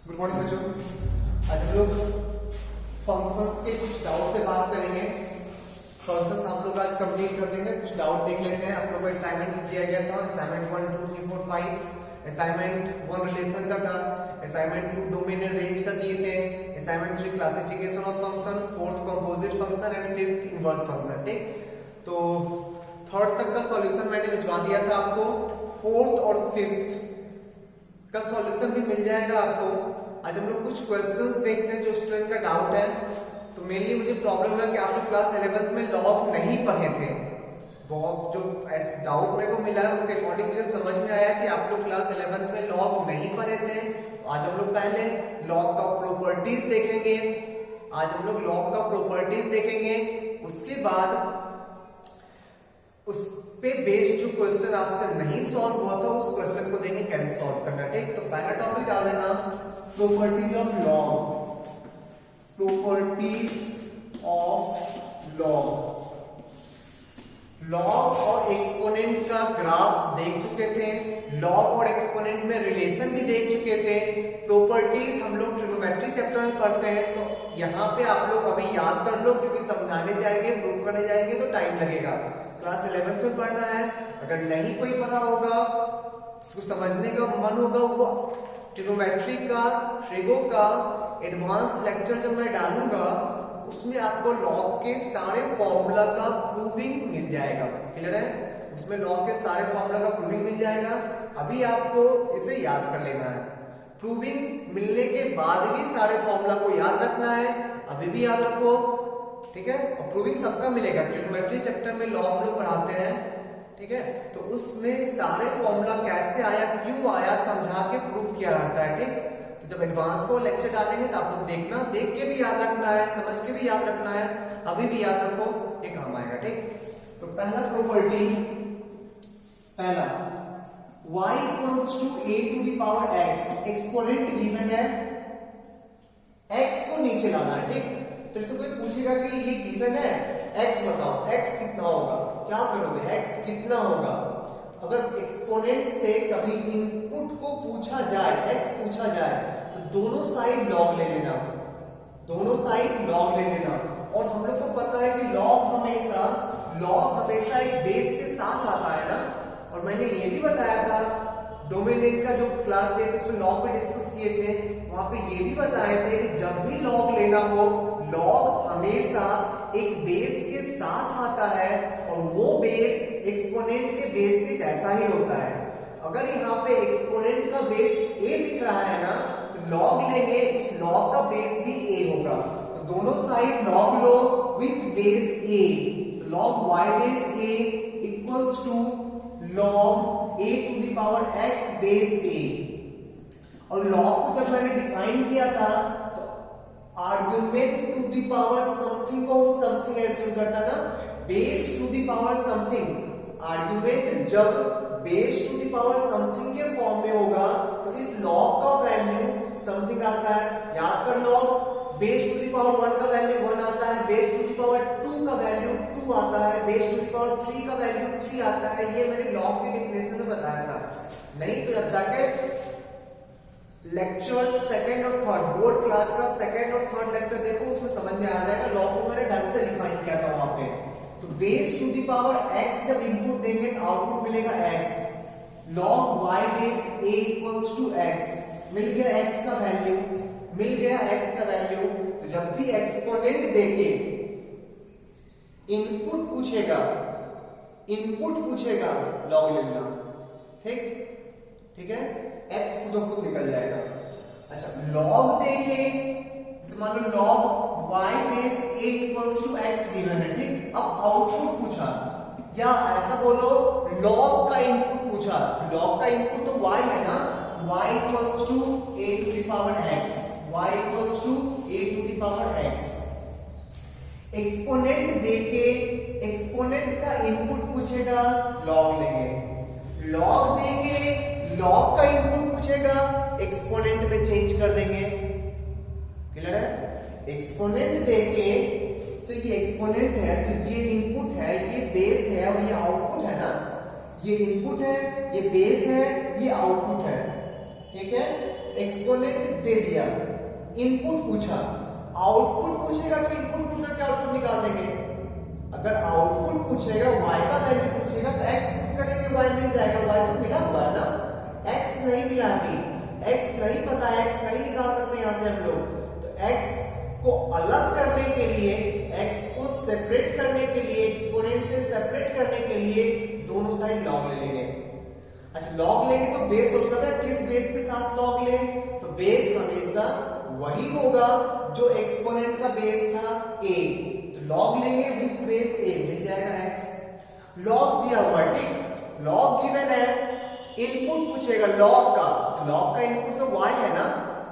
Good morning बच्चों। आज हम लोग फंक्शंस के कुछ डाउट पे बात करेंगे। फंक्शंस आप लोग आज कंप्लीट कर देंगे। कुछ डाउट देख लेते हैं। आप लोग को असाइनमेंट दिया गया था, असाइनमेंट 1 2 3 4 5। असाइनमेंट 1 रिलेशन का था, असाइनमेंट 2 डोमेन एंड रेंज का दिए थे, assignment 3 classification of function, 4th composite function and 5th inverse function. ठीक, तो 3rd तक का सॉल्यूशन मैंने भिजवा दिया था आपको। 4th और 5th का सॉल्यूशन भी मिल जाएगा आपको। आज हम लोग कुछ क्वेश्चंस देखते हैं जो स्टूडेंट का डाउट है। तो मेनली मुझे प्रॉब्लम है कि आप लोग क्लास 11th में लॉग नहीं पढ़े थे। बहुत जो डाउट मेरे को मिला है उसके अकॉर्डिंग मुझे समझ में आया कि आप लोग क्लास 11th में लॉग नहीं पढ़े थे। आज हम लोग पहले लॉग का प्रॉपर्टीज देखेंगे। आज हम लोग लॉग का प्रॉपर्टीज देखेंगे। उसके बाद उस पे बेस्ड जो क्वेश्चन आपसे नहीं सॉल्व हुआ था उस क्वेश्चन को देखें कैसे सॉल्व करना। ठीक, तो पहला टॉपिक डाल देना properties of log. Properties of log. Log और एक्सपोनेंट का ग्राफ देख चुके थे, लॉग और एक्सपोनेंट में रिलेशन भी देख चुके थे। प्रॉपर्टीज हम लोग ट्रिग्नोमेट्री चैप्टर में पढ़ते हैं, तो यहाँ पे आप लोग अभी याद कर लो क्योंकि समझाने जाएंगे, प्रूफ करने जाएंगे तो टाइम लगेगा। क्लास 11th में पढ़ना है। अगर नहीं कोई पढ़ा होगा, उसको समझने का मन होगा, वो ट्रिग्नोमेट्री का, ट्रिगो का एडवांस लेक्चर जब मैं डालूंगा उसमें आपको लॉग के सारे फॉर्मूला का प्रूविंग मिल जाएगा। क्लियर है? उसमें लॉग के सारे फॉर्मूला का प्रूविंग मिल जाएगा। अभी आपको इसे याद कर लेना है। प्रूविंग मिलने के बाद भी सारे फॉर्मूला को याद रखना है। अभी भी याद रखो, ठीक है? और प्रूविंग सबका मिलेगा। ट्रिग्नोमेट्री चैप्टर में लॉ हम लोग पढ़ाते हैं, ठीक है? तो उसमें सारे फॉर्मूला कैसे आया, क्यों आया, समझा के प्रूफ किया रहता है। ठीक, तो जब एडवांस को लेक्चर डालेंगे तो आप लोग देखना, देख के भी याद रखना है, समझ के भी याद रखना है। अभी भी याद रखो, ये काम आएगा। ठीक, तो पहला प्रॉपर्टी, पहला y equals to a to the power x। Exponent given है, x को नीचे लाना है। ठीक, तो इससे कोई पूछेगा कि ये गिवन है, x बताओ, x कितना होगा, क्या करोगे, x कितना होगा। अगर एक्सपोनेंट से कभी इनपुट को पूछा जाए, x पूछा जाए, तो दोनों साइड लॉग ले लेना, दोनों साइड लॉग ले लेना। और हम लोग को पता है कि लॉग हमेशा एक बेस के साथ आता है ना। और मैंने ये भी बताया था डोमेन रेंज का जो क्लास थे उसमें लॉग पे डिस्कस किए थे, वहां पे ये भी बताए थे कि जब भी लॉग लेना हो, लॉग हमेशा एक बेस के साथ आता है और वो बेस एक्सपोनेंट के बेस के जैसा ही होता है। अगर यहाँ पे एक्सपोनेंट का बेस a दिख रहा है ना, तो लॉग लेंगे, उस लॉग का बेस भी a होगा। तो दोनों साइड लॉग लो विथ बेस a। तो log y base a equals to log a to the power x base a। और लॉग को जब मैंने डिफाइन किया था तो argument to the power something को समथिंग ऐसे करता ना, base to the power something. Argument जब base to the power something के फॉर्म में होगा तो इस लॉग का वैल्यू समथिंग आता है। याद कर लो, बेस टू द पावर 1 का वैल्यू 1 आता है, बेस टू द पावर 2 का वैल्यू 2 आता है, बेस टू द पावर 3 का वैल्यू 3 आता है। ये मैंने लॉग के डेफिनेशन में बताया था। नहीं तो जब जाके लेक्चर 2nd और 3rd बोर्ड क्लास का 2nd और 3rd लेक्चर देखो, उसमें समझ में आ जाएगा। लॉग को मैंने ढंग से डिफाइन किया था वहां पे। तो base to the power x जब इनपुट देंगे तो आउटपुट मिलेगा x। Log y base a equals to x। मिल गया x का वैल्यू, मिल गया x का वैल्यू। तो जब भी एक्सपोनेंट देके इनपुट पूछेगा, लॉग ले लेना। ठीक है, x खुद खुद निकल जाएगा। अच्छा, लॉग देके मान लो log y base a equals to x given है। ठीक, अब आउटपुट पूछा, या ऐसा बोलो लॉग का इनपुट पूछा। लॉग का इनपुट तो y है ना, y equals to a to the power x, y equals to a to the power x। Exponent देके एक्सपोनेंट का इनपुट पूछेगा, लॉग लेंगे। लॉग देके लॉग का इनपुट पूछेगा, एक्सपोनेंट में चेंज कर देंगे। क्लियर है? एक्सपोनेंट देके, तो ये एक्सपोनेंट है तो ये इनपुट है, ये बेस है और ये आउटपुट है ना। ये इनपुट है, ये बेस है, ये आउटपुट है। ठीक है, एक्सपोनेंट दे दिया, इनपुट पूछा, आउटपुट पूछेगा तो इनपुट पुट करके आउटपुट निकाल देंगे। अगर आउटपुट पूछेगा, y का वैल्यू पूछेगा तो x पुट करेंगे, y मिल जाएगा। y तो मिला हुआ है ना, x नहीं मिला अभी, x नहीं पता है, x नहीं निकाल सकते यहां से हम लोग। तो x को अलग करने के लिए, x को सेपरेट करने के लिए, एक्सपोनेंट से सेपरेट करने के लिए दोनों साइड log ले लेंगे। अच्छा log लेंगे तो बेस सोचना पड़ेगा, किस बेस के साथ log लें? तो बेस हमेशा वही होगा जो एक्सपोनेंट का बेस था a, तो log लेंगे विद बेस a, मिल जाएगा x। log दिया हुआ, ठीक, log गिवन है, इनपुट पूछेगा log का, log का इनपुट तो y है ना,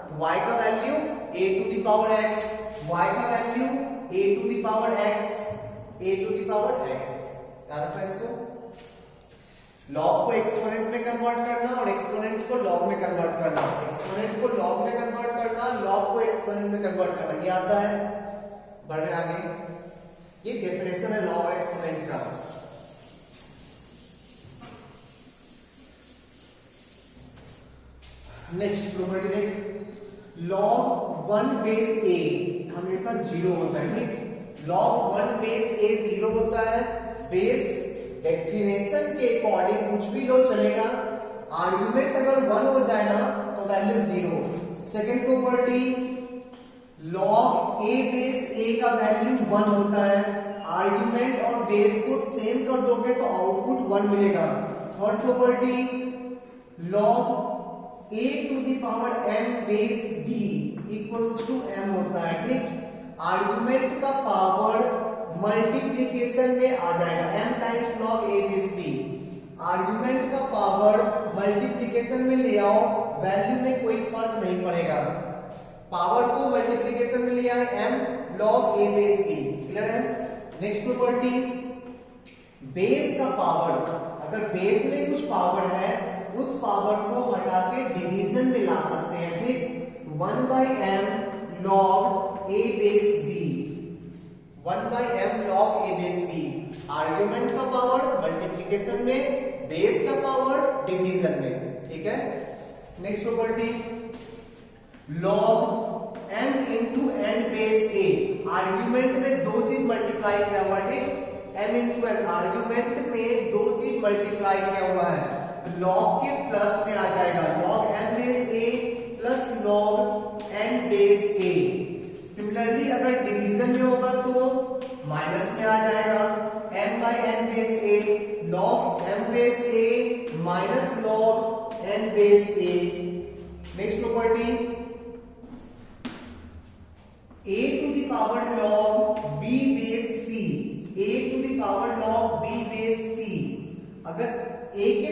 तो y का value a to the power x, y का value a to the power x, a to the power x। क्या रखना है इसको? log को एक्सपोनेंट में कन्वर्ट करना और एक्सपोनेंट को log में कन्वर्ट करना, एक्सपोनेंट को log में कन्वर्ट करना, log को एक्सपोनेंट में कन्वर्ट करना, ये आता है। बढ़ने आगे, ये डेफिनेशन है log और एक्सपोनेंट का। नेक्स्ट प्रॉपर्टी देख, log 1 बेस a हमेशा 0 होता है, ठीक, log 1 बेस a 0 होता है। बेस डेफिनेशन के अकॉर्डिंग कुछ भी लो चलेगा, आर्गुमेंट अगर 1 हो जाए ना तो value 0। Second property, log a base a का वैल्यू 1 होता है, आर्गुमेंट और बेस को सेम कर दोगे तो आउटपुट 1 मिलेगा। Third property, log a to the power m base b equals to m होता है, ठीक, आर्गुमेंट का पावर मल्टीप्लीकेशन में आ जाएगा, m times log a base b, argument का पावर मल्टीप्लीकेशन में ले आओ, वैल्यू में कोई फर्क नहीं पड़ेगा, पावर को मल्टीप्लीकेशन में ले आए m log a base b, clear है। नेक्स्ट प्रॉपर्टी, बेस का पावर, अगर बेस में कुछ पावर है उस पावर को हटा के डिवीजन में ला सकते हैं, ठीक, 1/m log a base b, 1/m log a base b, argument का पावर मल्टीप्लिकेशन में, बेस का पावर डिवीजन में, ठीक है। Next property, log m into n base a, argument में दो चीज मल्टीप्लाई किया हुआ है, ठीक, m इंटू n, आर्गुमेंट में दो चीज मल्टीप्लाई किया हुआ है, तो log के प्लस में आ जाएगा, log m base a plus log n base a। Similarly अगर डिवीजन में होगा तो माइनस में आ जाएगा, m by n base a, log m base a minus log n base a। Next property, a to the power log b base c, a to the power log b base c, अगर a के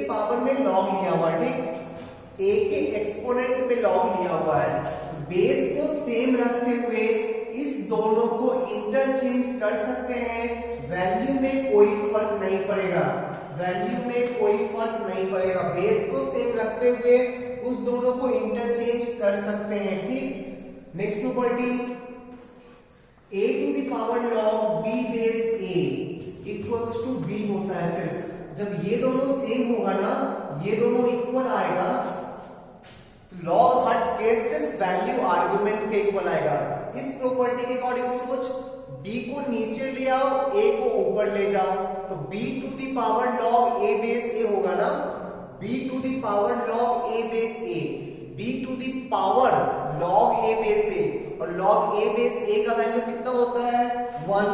power में log लिया हुआ है, ठीक, a के exponent में log लिया हुआ है, बेस को सेम रखते हुए इस दोनों को इंटरचेंज कर सकते हैं, वैल्यू में कोई फर्क नहीं पड़ेगा, वैल्यू में कोई फर्क नहीं पड़ेगा, बेस को सेम रखते हुए उस दोनों को इंटरचेंज कर सकते हैं, ठीक। Next property, a to the power log b base a equals to b होता है सिर्फ, जब ये दोनों सेम होगा ना, ये दोनों इक्वल आएगा, लॉग हट के सिर्फ वैल्यू आर्गुमेंट के इक्वल आएगा। इस प्रॉपर्टी के अकॉर्डिंग सोच, b को नीचे ले आओ, a को ऊपर ले जाओ, तो b to the power log a base a होगा ना, b to the power log a base a, b to the power log a base a, और log a बेस a का वैल्यू कितना होता है 1,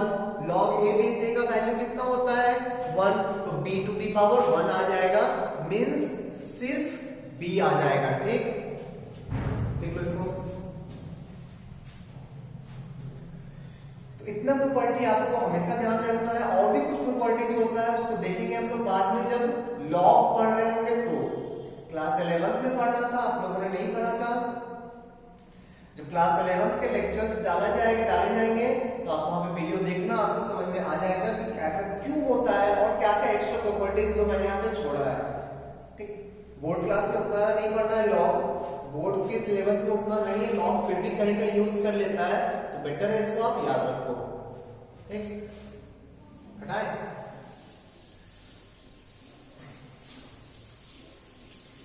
log a बेस a का value कितना होता है 1, तो b टू द पावर 1 आ जाएगा, मींस सिर्फ b आ जाएगा, ठीक। इसको तो इतना प्रॉपर्टी आपको हमेशा ध्यान रखना है, और भी कुछ प्रॉपर्टीज होता है उसको देखेंगे हम लोग बाद में, जब लॉग पढ़ रहे होंगे तो। क्लास 11 में पढ़ना था, आप लोगों ने नहीं पढ़ा था, जब क्लास 11 के लेक्चर्स डाले जाएंगे तो आप वहां पे वीडियो देखना, आपको समझ में आ जाएगा कि ऐसा क्यों होता है और क्या क्या एक्स्ट्रा प्रॉपर्टीज जो मैंने यहाँ पे छोड़ा है, ठीक। बोर्ड क्लास में उतना नहीं पढ़ना है लॉग, बोर्ड के सिलेबस में उतना नहीं है लॉग, फिर भी कहीं कहीं यूज कर लेता है, तो बेटर है इसको आप याद रखो, ठीक। हटाए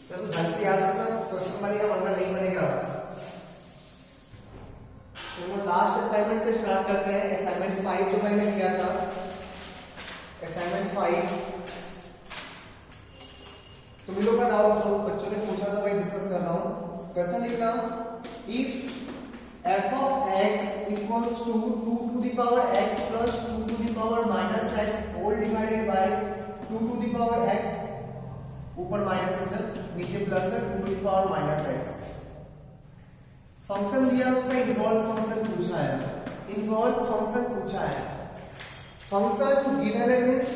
तो ढंग से याद रखना, क्वेश्चन बनेगा वरना नहीं बनेगा। तो लास्ट असाइनमेंट से स्टार्ट करते हैं। असाइनमेंट 5 जो मैंने किया था, असाइनमेंट 5 तुम लोगों का डाउट जो बच्चों ने पूछा था वही डिस्कस कर रहा हूं। क्वेश्चन लिखना, if f of x equals to 2 to the power x plus 2 to the power minus x whole divided by 2 to the power x, ऊपर माइनस है नीचे प्लस है, 2 to the power minus x। Function दिया उसका inverse function पूछा है, inverse function पूछा है। फंक्शन गिवन है means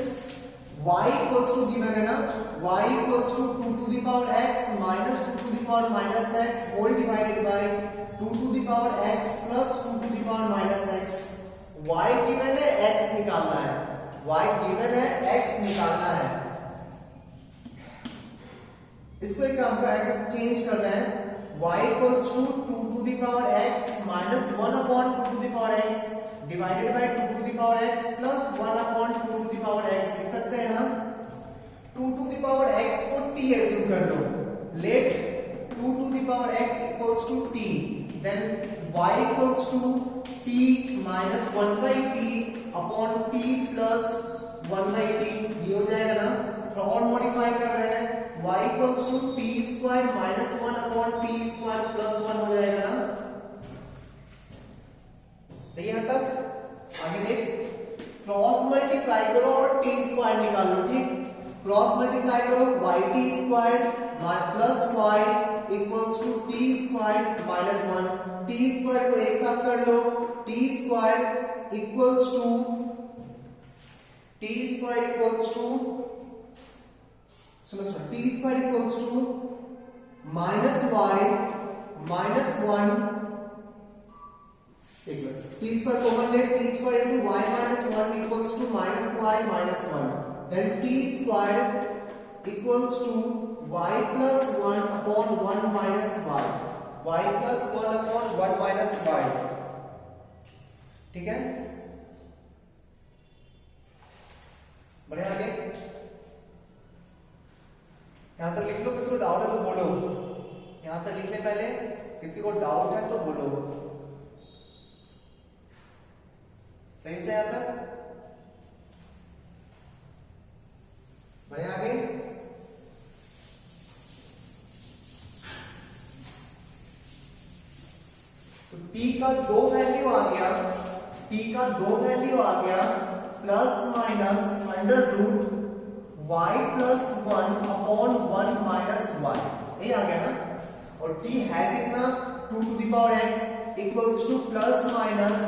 y equals to given है ना, y equals to 2 to the power x minus 2 to the power minus x whole divided by 2 to the power x plus 2 to the power minus x। y given है, x निकालना है, y given है, x निकालना है। इसको एक काम का ऐसे चेंज कर रहे हैं, y equals to 2 to the power x minus 1 upon 2 to the power x divided by 2 to the power x plus 1 upon 2 to the power x लिख सकते हैं ना। 2 to the power x को t एज्यूम कर लो, let 2 to the power x equals to t, then y equals to t minus 1 by t upon t plus 1 by t, ये हो जाएगा ना। तो और मॉडिफाई कर रहे हैं, y equals to t square minus 1 upon t square plus 1 हो जाएगा ना। सही है तक? आगे देख, क्रॉस मल्टीप्लाई करो और t स्क्वायर निकाल लो, ठीक। क्रॉस मल्टीप्लाई करो, yt square plus y equals to t square minus 1, t square को एक साथ कर लो, t स्क्वायर इक्वल्स टू सुनो t square equals to minus y minus 1, एक मिनट, t स्क्वायर कॉमन ले, t square into y minus 1 equals to minus y minus 1, then t square equals to y plus 1 upon 1 minus y, y plus 1 upon 1 minus y, ठीक है। बढ़िया, आगे यहां तक लिख लो, किसी को डाउट है तो बोलो, यहां तक लिखने पहले किसी को डाउट है तो बोलो। सही है यहां तक? बढ़िया, आगे तो t का दो वैल्यू आ गया, t का दो वैल्यू आ गया, plus minus under root y plus 1 upon 1 minus y, ये आ गया ना। और t है कितना, 2 to the power x equals to plus minus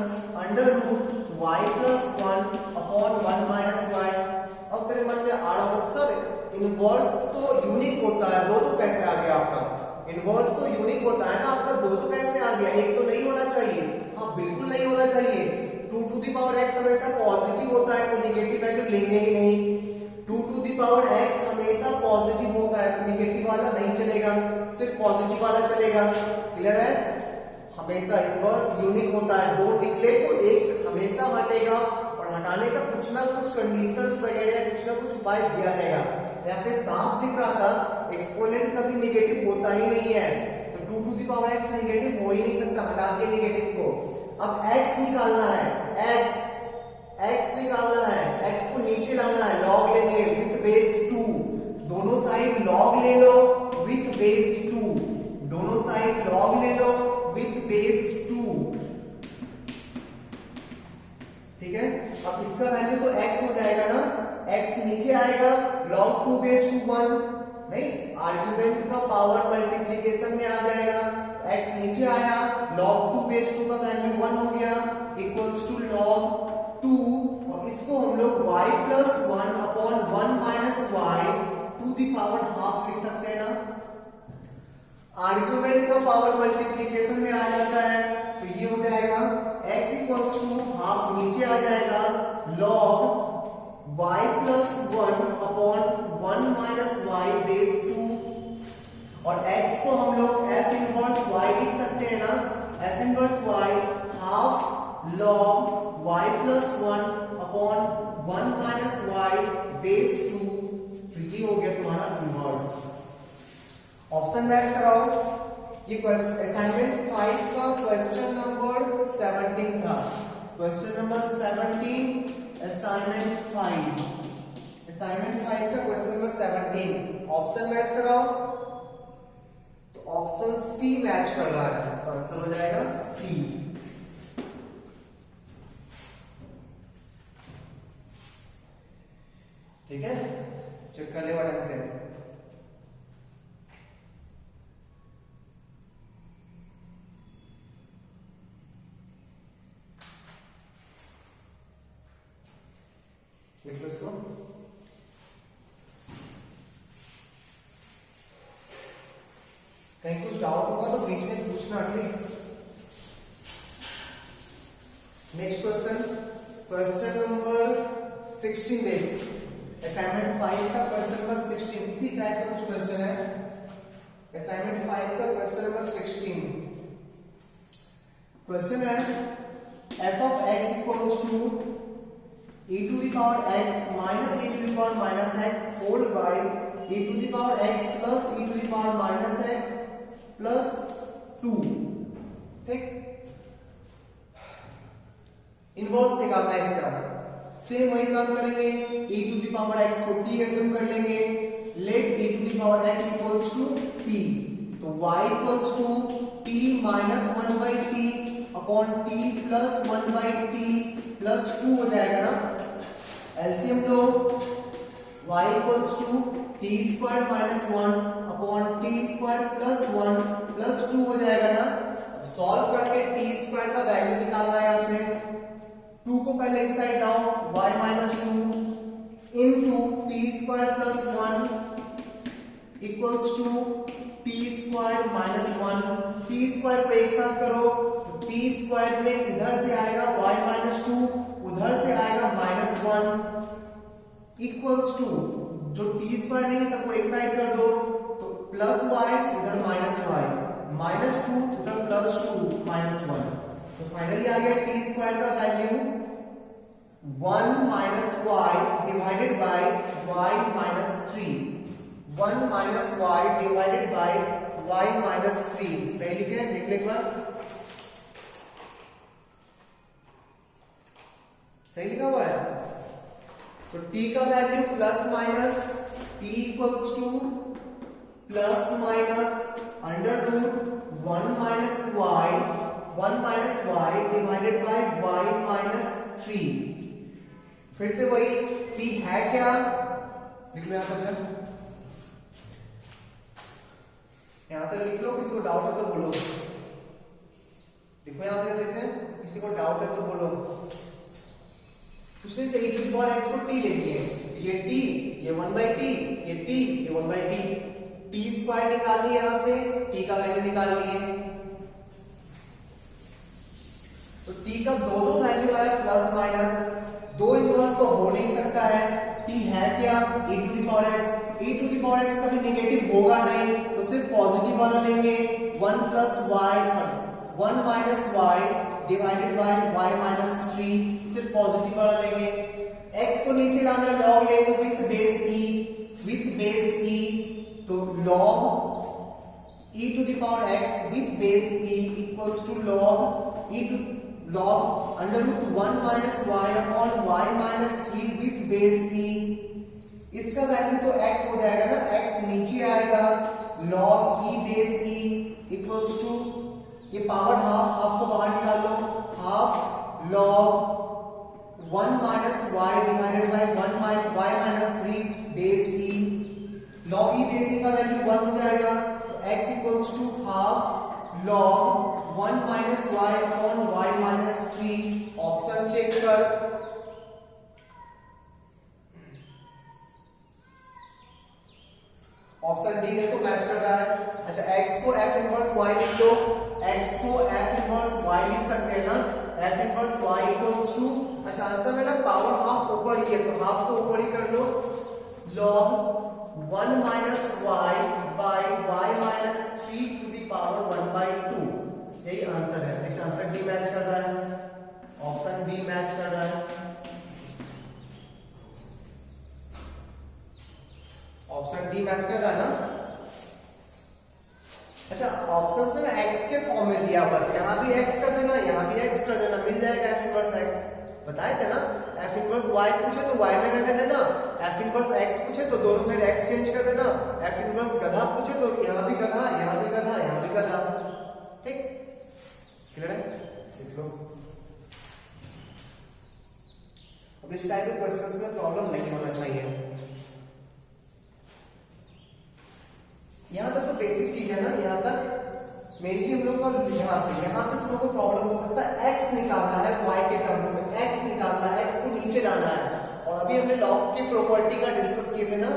under root y plus 1 upon 1 minus y। अब तेरे मन में आ रहा हो सर इनवर्स तो यूनिक होता है, दो तो कैसे आ गया आपका? इनवर्स तो यूनिक होता है ना आपका, दो तो कैसे आ गया? एक तो नहीं होना चाहिए। हाँ बिल्कुल नहीं होना चाहिए। 2 टू द पावर x हमेशा पॉजिटिव होता है तो नेगेटिव वैल्यू लेंगे ही नहीं। 2 टू द पावर x हमेशा पॉजिटिव होता है तो नेगेटिव वाला नहीं चलेगा, सिर्फ पॉजिटिव वाला चलेगा। क्लियर है? हमेशा इनवर्स यूनिक होता है, दो निकले तो एक हमेशा हटेगा और हटाने का कुछ ना कुछ कंडीशंस वगैरह कुछ ना कुछ उपाय दिया जाएगा। यहाँ पे साफ दिख रहा था एक्सपोनेंट कभी नेगेटिव होता ही नहीं है, तो 2 to the power x negative हो ही नहीं सकता, हटा दिए नेगेटिव को। अब x निकालना है, x निकालना है, x को नीचे लाना है, log लेंगे विथ बेस 2, दोनों साइड log ले लो विथ बेस 2, दोनों साइड log ले लो विथ बेस 2, ठीक है। अब इसका वैल्यू तो x हो जाएगा ना, x नीचे आएगा log 2 बेस 2 1, नहीं आर्गुमेंट का पावर मल्टीप्लिकेशन में आ जाएगा, x नीचे आया log 2 बेस 2 का वैल्यू 1 हो गया इक्वल्स टू log 2, और इसको हम लोग y plus 1 upon 1 minus y to the power half लिख सकते हैं ना। आर्गुमेंट का पावर मल्टीप्लिकेशन में आ जाता है तो ये हो जाएगा x इक्वल्स टू हाफ नीचे आ जाएगा log y plus 1 upon 1 minus y base 2, और x को हम लोग f इनवर्स y लिख सकते हैं ना, f inverse y half log y plus 1 upon 1 minus y base 2, तो ये हो गया तुम्हारा इनवर्स। ऑप्शन मैच कराओ। ये असाइनमेंट 5 का क्वेश्चन नंबर 17 था। क्वेश्चन नंबर 17 असाइनमेंट 5 का क्वेश्चन नंबर 17। ऑप्शन मैच कराओ तो ऑप्शन सी मैच कर रहा है, तो आंसर हो जाएगा सी। ठीक है, चेक कर ले ढंग से। लिख लो इसको। कहीं कुछ डाउट होगा तो बीच में पूछना, ठीक। नेक्स्ट क्वेश्चन, क्वेश्चन नंबर 16 देख। असाइनमेंट 5 का क्वेश्चन नंबर 16 इसी टाइप का कुछ क्वेश्चन है। असाइनमेंट 5 का क्वेश्चन नंबर 16 क्वेश्चन है f of x equals to e to the power x minus e to the power minus x whole by e to the power x plus e to the power minus x plus 2। ठीक, inverse निकालना है इसका। Same वही काम करेंगे, e to the power x को t assume कर लेंगे। Let e to the power x equals to t, तो y equals to t minus 1 by T upon t plus 1 by T plus 2 हो जाएगा ना। एलसीएम लो, y equals to T square minus 1 upon T square plus 1 plus 2 हो जाएगा ना। Solve करके T square का वैल्यू निकालना है यहां से। 2 को पहले इस साइड लाओ, y minus 2 into t square plus 1 equals to T square minus 1। T square को एक साथ करो तो टी स्क्वायर में इधर से आएगा y माइनस 2, उधर से आएगा माइनस 1 इक्वल्स टू, जो टी स्क्वायर नहीं सबको एक साइड कर दो तो प्लस y उधर माइनस y, माइनस 2 उधर प्लस 2 माइनस 1। तो फाइनली आ गया टी स्क्वायर का value 1 minus y divided by y minus 3। 1 minus y divided by y minus 3। सही लिखे, देख ले एक बार, सही लिखा हुआ है। तो t का value plus minus t equals to plus minus under root 1 minus y divided by y minus 3। फिर से वही t है क्या, लिख लो यहां तक लिख लो। किसी को डाउट है तो बोलो, देखो यहां तक जैसे किसी को डाउट है तो बोलो। कुछ नहीं चाहिए, e to the power x को t लेनी है, ये t, ये 1 बाई टी, ये t, ये 1 बाई टी। टी स्क्वायर निकाल लिए यहां से, t का वैल्यू निकाल लिए, तो t का दो वैल्यू आया प्लस माइनस। दो इनवर्स तो हो नहीं सकता है, t है क्या e to the power x। e to the power x कभी नेगेटिव होगा नहीं, तो सिर्फ पॉजिटिव वाला लेंगे। 1 plus y, 1 minus y divided by y minus 3, सिर्फ पॉजिटिव वाला लेंगे। x को नीचे लाना, log लेंगे विथ बेस e, तो log e to the power x with base e equals to log under root 1 minus y upon y minus 3 with base e। इसका value तो x हो जाएगा ना, x नीचे आएगा, log e base e equals to, ये power half को बाहर निकाल लो, half log 1 minus y divided by 1 y minus 3 base e। log e base e का वैल्यू 1 हो जाएगा, तो x equals to half log 1 minus y upon y minus 3। Option check कर, ऑप्शन डी देखो मैच कर रहा है। अच्छा, x को f इनवर्स y लिख लो, x को f इनवर्स y लिख सकते हैं ना, f inverse y equals to, अच्छा आंसर में ना पावर हाफ ऊपर ही है तो हाफ को ऊपर ही कर लो, log 1 minus y by y minus 3 to the power 1 by 2। यही आंसर है। देखिए आंसर डी मैच कर रहा है, ऑप्शन डी मैच कर रहा है, ऑप्शन डी मैच कर रहा है ना। अच्छा, ऑप्शंस में ना x के फॉर्म में दिया हुआ है, यहाँ भी x कर देना, यहाँ भी x कर देना, मिल जाएगा f इनवर्स x। बताए थे ना, f इनवर्स y पूछे तो y में रहने देना, f इनवर्स x पूछे तो दोनों साइड x चेंज कर देना, f इनवर्स गधा पूछे तो यहाँ भी गधा, यहाँ भी गधा, यहाँ भी गधा। ठीक, क्लियर है? देख लो, अब इस टाइप के क्वेश्चंस में प्रॉब्लम नहीं होना चाहिए। यहां तक तो बेसिक चीज है ना, यहां तक मेरी हम लोग को यहां से तुम लोग को प्रॉब्लम हो सकता है। x निकालना है y के टर्म्स में, x निकालना है, x को नीचे लाना है। और अभी हमने लॉग की प्रॉपर्टी का डिस्कस किए थे ना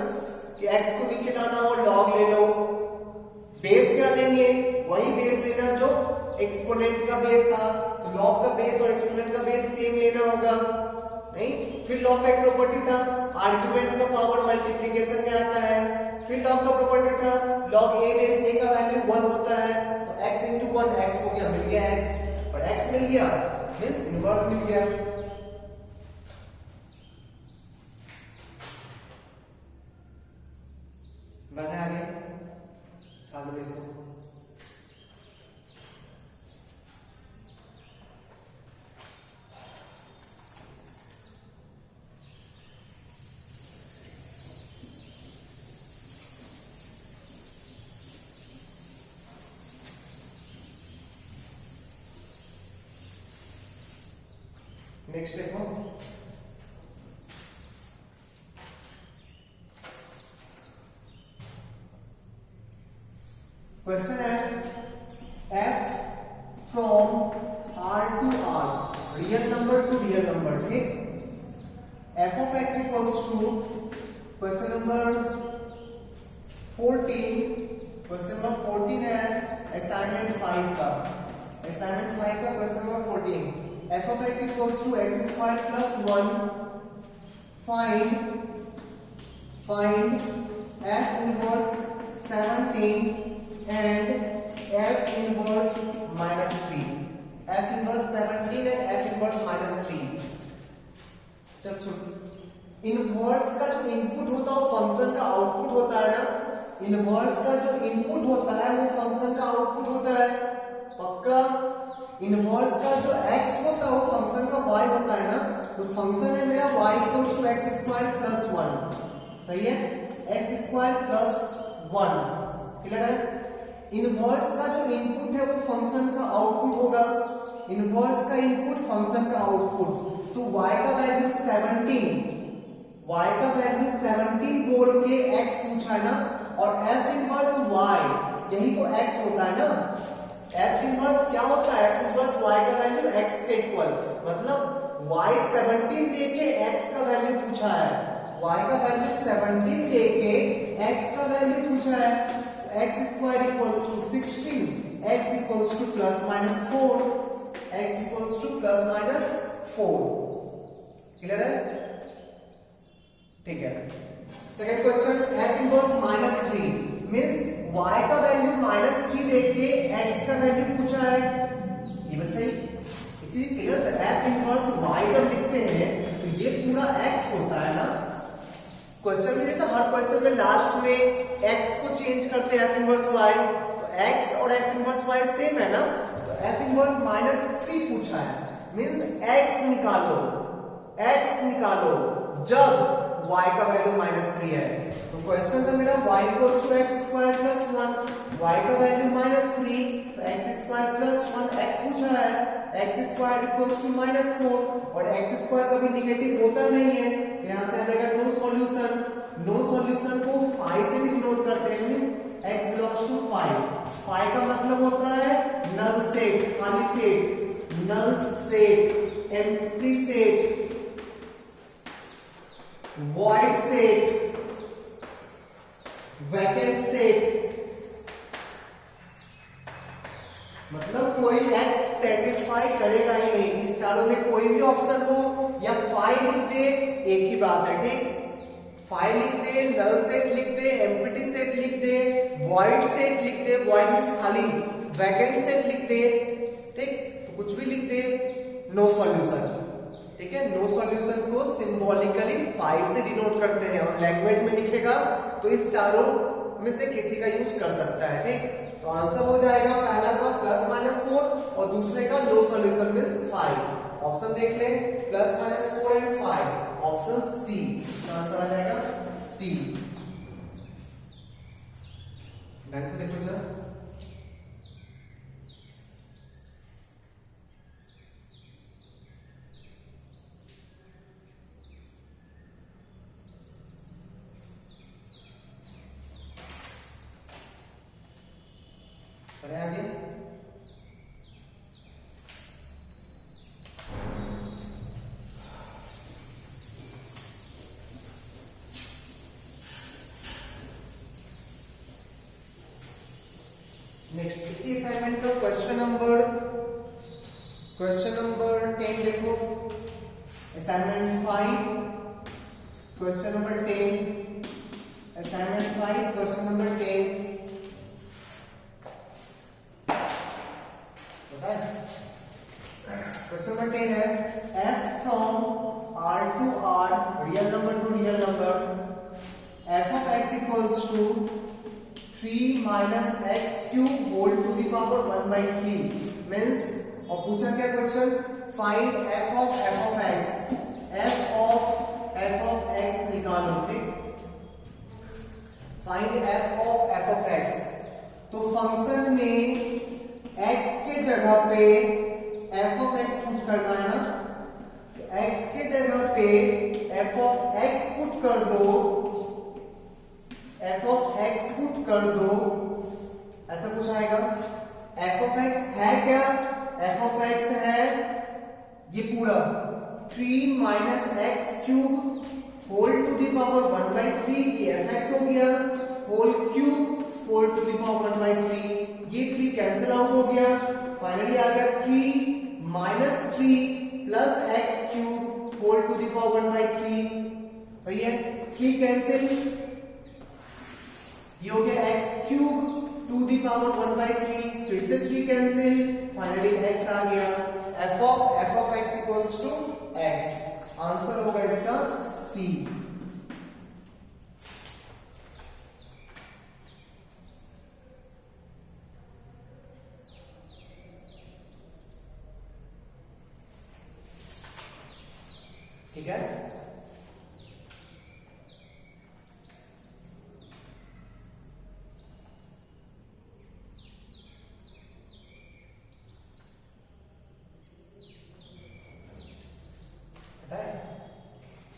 कि x को नीचे लाना हो लॉग ले लो, बेस क्या लेंगे, वही बेस लेना जो एक्सपोनेंट का बेस था, तो लॉग का बेस और एक्सपोनेंट का बेस सेम लेना होगा नहीं। फिर लॉग का एक प्रॉपर्टी था आर्गुमेंट का पावर मल्टीप्लिकेशन में आता है, फिर लॉग का प्रॉपर्टी था लॉग a बेस a का वैल्यू 1 होता है, तो x into 1 x हो गया, मिल गया x, और x मिल गया मींस इनवर्स मिल गया। बढ़ना आगे, चालू इसको। नेक्स्ट देखो, क्वेश्चन है f from r to r, real number to real number. ठीक, f of x equals to question number 14, question number 14 है असाइनमेंट 5 का, असाइनमेंट 5 का question number 14। f of x equals to x square plus 1, find f inverse 17 and f inverse minus 3, f inverse 17 and f inverse minus 3। Just inverse का जो input होता है वो function का output होता है ना, इनवर्स का जो इनपुट होता है वो फंक्शन का आउटपुट होता है, पक्का। इनवर्स का जो x होता है वो फंक्शन का y होता है ना, तो फंक्शन है मेरा y equals to x square plus 1, सही है, x स्क्वायर प्लस 1, क्लियर है। इनवर्स का जो इनपुट है वो फंक्शन का आउटपुट होगा, इनवर्स का इनपुट फंक्शन का आउटपुट, तो y का वैल्यू 17, y का वैल्यू 17 बोल के x पूछा है ना, और f इनवर्स y यही तो x होता है ना, f इनवर्स क्या होता है, f इनवर्स y का वैल्यू x के इक्वल, मतलब y 17 देके x का वैल्यू पूछा है, y का वैल्यू 17 देके x का वैल्यू पूछा है, तो x square equals to 16, x equals to plus minus 4, x equals to plus minus 4, clear है? ठीक है। Second question, f inverse minus 3 means y का वैल्यू -3 लेके x का वैल्यू पूछा है, ये बच्चा ये क्लियर है। f इनवर्स y जब लिखते हैं तो ये पूरा x होता है ना, क्वेश्चन में तो हर क्वेश्चन में लास्ट में x को चेंज करते हैं f इनवर्स y, तो x और f इनवर्स y सेम है ना, तो f इनवर्स -3 पूछा है मींस x निकालो जब y का वैल्यू -3 है, तो क्वेश्चन था मेरा y equals to x square plus 1, y का वैल्यू -3, तो x स्क्वायर प्लस 1 x पूछा है, x स्क्वायर इक्वल्स टू -4, और x स्क्वायर कभी नेगेटिव होता नहीं है, यहां से आ जाएगा नो सॉल्यूशन, नो सॉल्यूशन को फाई से भी डिनोट करते हैं, x belongs to phi, phi का मतलब होता है नल सेट, खाली set, null set, empty set, void set, vacant set, मतलब कोई x सेटिस्फाई करेगा ही नहीं, इस चारों में कोई भी ऑप्शन हो या फाइल लिख दे एक ही बात है, ठीक, फाइल लिख दे, नल सेट लिख दे, एम्प्टी सेट लिख दे, void सेट लिख दे, void मींस खाली, vacant सेट लिख दे, ठीक, तो कुछ भी लिख दे, नो सॉल्यूशन, ठीक है। नो सॉल्यूशन को सिंबॉलिकली फाई से डिनोट करते हैं, और लैंग्वेज में लिखेगा तो इस चारों में से किसी का यूज कर सकता है। ठीक, तो आंसर हो जाएगा पहला का +-4 और दूसरे का लो सॉल्यूशन मींस 5। ऑप्शन देख ले, +-4 एंड 5, ऑप्शन सी इसका आंसर आ जाएगा सी। ध्यान से देखो जरा, आगे नेक्स्ट इसी असाइनमेंट का क्वेश्चन नंबर 10 देखो, assignment 5 question number 10, assignment 5 question number 10। Question number 10 है, f from R to R, real number to real number, f of x equals to 3 minus x cube whole to the power 1/3 means, और पूछा क्या question, find f of x, f of x निकालो। ठीक, find f of x, तो function में x के जगह पे f of x पुट करना है ना, x के जगह पे f of x पुट कर दो, f of x पुट कर दो, ऐसा कुछ आएगा। f of x है क्या, f of x है ये पूरा 3 minus x cube whole to the power 1/3, ये fx हो गया, whole cube whole to the power 1/3, ये 3 कैंसिल आउट हो गया, फाइनली आ गया 3 minus 3 plus x cube whole to the power 1/3। सही है, 3 कैंसिल, ये हो गया x cube to the power 1/3, फिर से 3 कैंसिल, फाइनली x आ गया। f of x equals to x, answer होगा इसका C। ठीक है,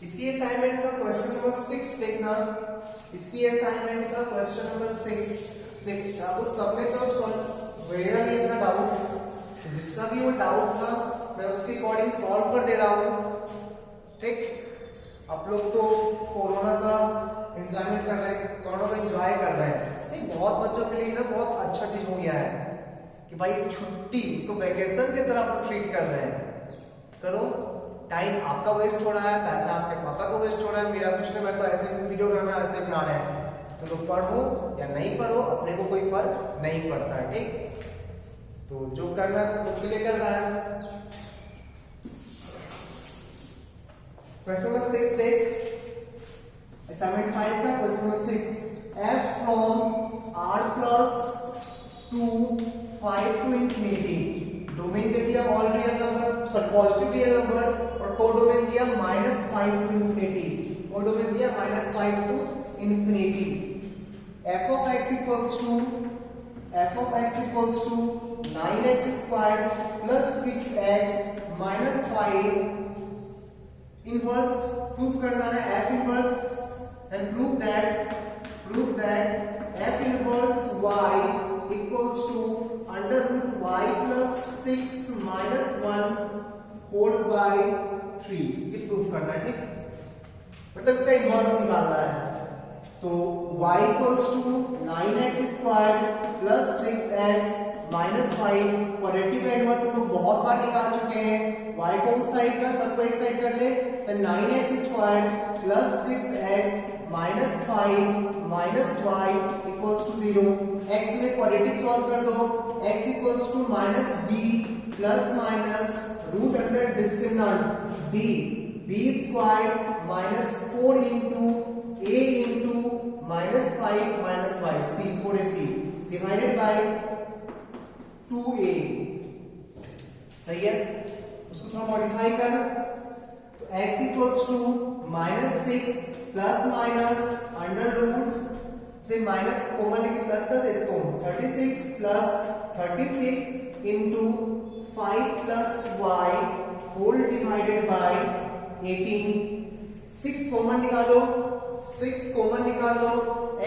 इसी असाइनमेंट का क्वेश्चन नंबर 6 देखना, इसी असाइनमेंट का क्वेश्चन नंबर 6 देख, आपको सबने तो सॉल्व मेरा नहीं इतना डाउट, जिसका भी वो डाउट था मैं उसके अकॉर्डिंग सॉल्व कर दे रहा हूँ। ठीक, आप लोग तो कोरोना का एंजॉयमेंट कर रहे हैं, कोरोना का एंजॉय कर रहे हैं। नहीं, बहुत बच्चों के लिए ना बहुत अच्छा चीज हो गया है कि भाई छुट्टी, उसको वैकेशन की तरह आप ट्रीट कर रहे हैं। करो, टाइम आपका वेस्ट हो रहा है, पैसा आपके पापा का वेस्ट हो रहा है, मेरा कुछ नहीं, मैं तो ऐसे वीडियो बनाना ऐसे बना रहे हैं, तो लोग पढ़ो या नहीं पढ़ो अपने को कोई फर्क नहीं पड़ता है। ठीक, तो जो करना है तो खुद के लिए कर रहा है। क्वेश्चन नंबर 6 देख, असाइनमेंट 5 का question number 6, f from r plus 2 5 to infinity, domain दे दिया all real number, sorry positive real number, और कोडोमेन दिया -5 टू इंफिनिटी, कोडोमेन दिया -5 to infinity. f of x equals to 9x squared plus 6x minus 5, inverse proof करना है, f inverse, and prove that f inverse y equals to under root y plus 6 minus 1 whole by 3, ये proof करना है। ठीक, मतलब इसका inverse निकालना है, तो y equals to 9x squared plus 6x minus 5, quadratic का इनवर्स हम लोग बहुत बार निकाल चुके हैं, y को उस साइड कर, सबको एक साइड कर ले, तो 9x squared plus 6x minus 5 minus y equals to 0, x में क्वाड्रेटिक सॉल्व कर दो, x equals to minus b plus minus root under discriminant d, b squared minus 4 into a into -5 - y c 4ac divided by 2a। सही है, उसको थोड़ा modify कर, तो x equals to -6 plus minus under root से minus common लेके plus कर दे इसको, 36 plus 36 into 5 plus y whole divided by 18। 6 common निकालो, 6 कॉमन निकालो,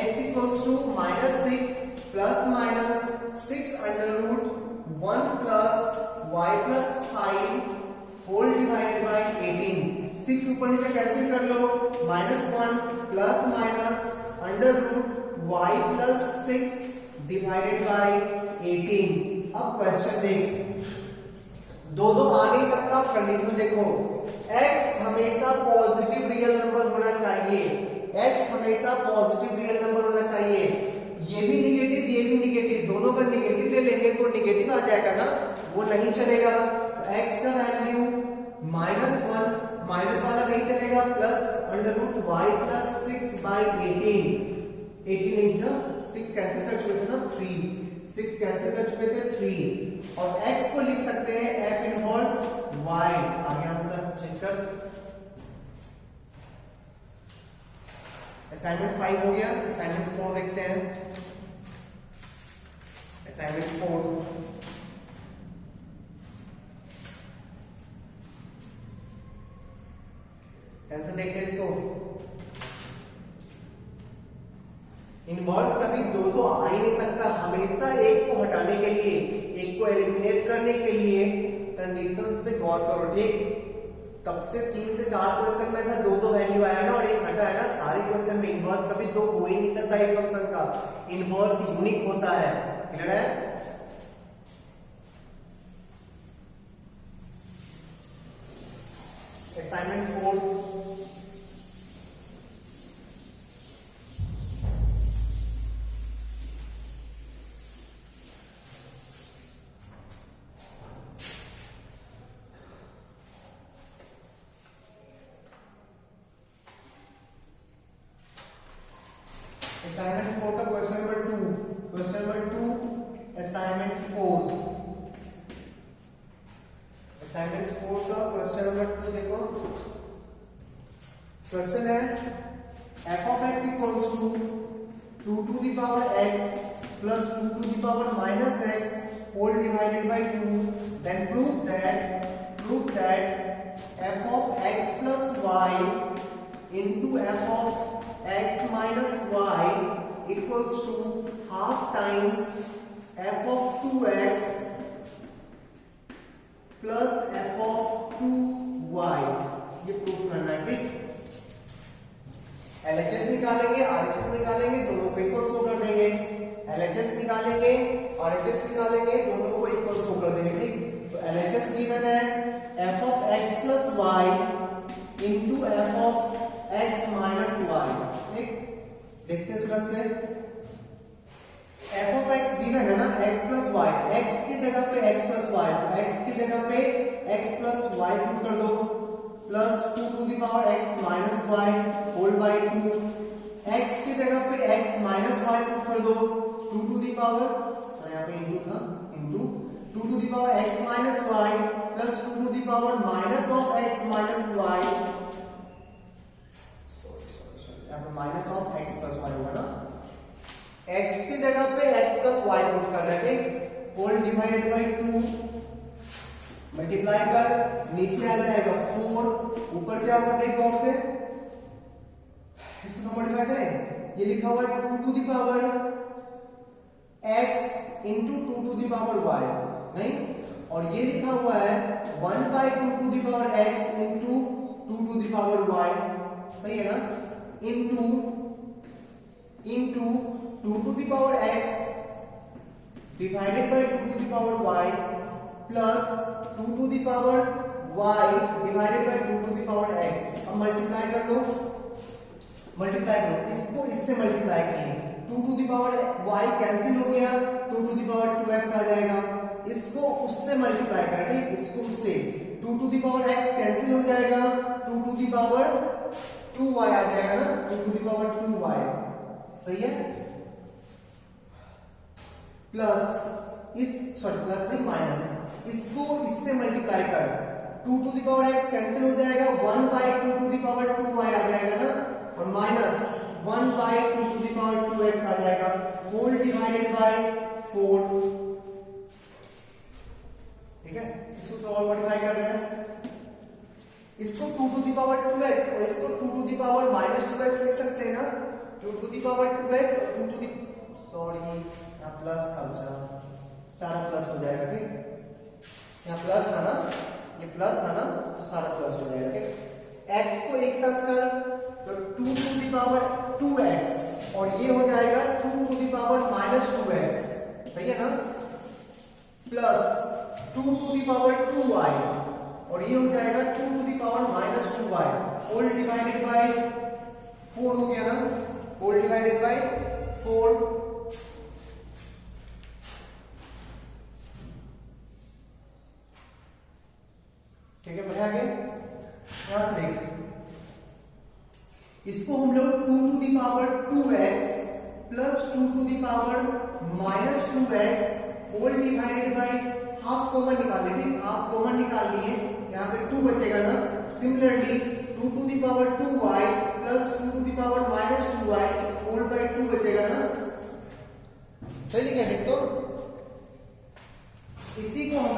x equals to -6 plus minus 6 under root 1 plus y plus 5 whole divided by 18। 6 ऊपर नीचे cancel कर लो, -1 plus minus under root y plus 6 divided by 18। अब question देख, दो आ नहीं सकता, कंडीशन देखो, x हमेशा पॉजिटिव रियल नंबर होना चाहिए, x हमेशा पॉजिटिव रियल नंबर होना चाहिए। ये भी निगेटिव, ये भी निगेटिव, दोनों का निगेटिव ले लेंगे तो निगेटिव आ जाएगा ना, वो नहीं चलेगा। तो x का वैल्यू -1, माइनस वाला नहीं चलेगा, plus under root y plus 6 by 18। 18 inch 6 cancel कर चुके थे ना, 3 6 कैंसिल कर चुके थे 3, और x को लिख सकते हैं f इनवर्स y। आगे आंसर चेक कर, असाइनमेंट 5 हो गया। असाइनमेंट 4 देखते हैं। असाइनमेंट 4 आंसर देख ले इसको। इनवर्स कभी दो आ ही नहीं सकता, हमेशा एक को हटाने के लिए, एक को एलिमिनेट करने के लिए कंडीशंस पे गौर करो, ठीक। तब से 3 से 4 क्वेश्चन में ऐसा दो वैल्यू आया ना और एक हटा है ना, सारे क्वेश्चन में इनवर्स कभी दो हो ही नहीं सकता एक फंक्शन का, इनवर्स यूनिक होता है। क्लियर है? असाइनमेंट 4 असाइनमेंट 4 का question number 2, question number 2 assignment 4, assignment 4 का क्वेश्चन नंबर 2 देखो। क्वेश्चन है f of x equals to 2 to the power x plus 2 to the power minus x whole divided by 2, then prove that f of x plus y into f of x minus y equals to half times f of 2x plus f of 2y। ये proof करना है, ठीक। LHS निकालेंगे, RHS निकालेंगे, दोनों को equal show कर देंगे। LHS निकालेंगे, RHS निकालेंगे, दोनों को इक्वल शो कर देंगे, ठीक। तो LHS गिवन है f of x plus y into f of x minus y, ठीक। देखते हैं सुलभ से, f of x गिवन है ना, x plus y, x की जगह पे x plus y, x की जगह पे x plus y पुट कर दो, plus 2 to the power x minus y whole by 2, x की जगह पे x minus y पुट कर दो, 2 to the power, सॉरी यहाँ पे इंटू था, into 2 to the power x minus y plus 2 to the power minus of x minus y, यहाँ पे minus of x plus y होगा ना, x की जगह पे x plus y पुट कर रहे हैं, होल डिवाइडेड बाय 2, मल्टीप्लाई कर, नीचे आ जाएगा 4, ऊपर क्या होगा देख गौर से, इसको मॉडिफाई करें, ये लिखा हुआ है 2 to the power x into 2 to the power y, नहीं, और ये लिखा हुआ है 1 by 2 to the power x into 2 to the power y, सही है ना, into 2 to the power x divided by 2 to the power y plus 2 to the power y divided by 2 to the power x। अब multiply कर लो, multiply करो, इसको इससे multiply करें, 2 to the power y cancel हो गया, 2 to the power 2x आ जाएगा, इसको उससे मल्टीप्लाई करें, ठीक, इसको उससे 2 to the power x cancel हो जाएगा, 2 to the power 2y आ जाएगा ना, 2 to the power 2y, सही है, प्लस प्लस नहीं माइनस, इसको इससे मल्टीप्लाई कर, 2 to the power x cancel हो जाएगा, 1 by 2 to the power 2y आ जाएगा ना, और minus 1 by 2 to the power 2x आ जाएगा, होल डिवाइडेड बाय 4। ठीक है, इसको तो और मॉडिफाई कर रहे हैं, इसको 2 टू द पावर 2x और इसको 2 to the power minus 2x लिख सकते हैं ना, 2 टू द पावर 2x और 2 टू द यहाँ प्लस था, सारा प्लस हो जाएगा। ठीक, यहाँ प्लस था ना, ये प्लस था ना, तो सारा प्लस हो जाएगा। ठीक, x को एक साथ कर तो 2 टू द पावर 2x और ये हो जाएगा 2 to the power minus 2x, सही है ना, plus 2 to the power 2y और ये हो जाएगा 2 to the power minus 2y, whole divided by 4 हो गया ना, होल डिवाइडेड बाय 4। ठीक है, बढ़िया आगे, यहां से देखिए, इसको हम लोग 2 to the power 2x plus 2 to the power minus 2x whole divided by half common निकाल लिए। ठीक, हाफ कॉमन निकाल लिए, यहाँ पे 2 बचेगा ना, similarly 2 to the power 2y plus 2 to the power minus 2y whole by 2 बचेगा ना, सही लिखा है। तो इसी को हम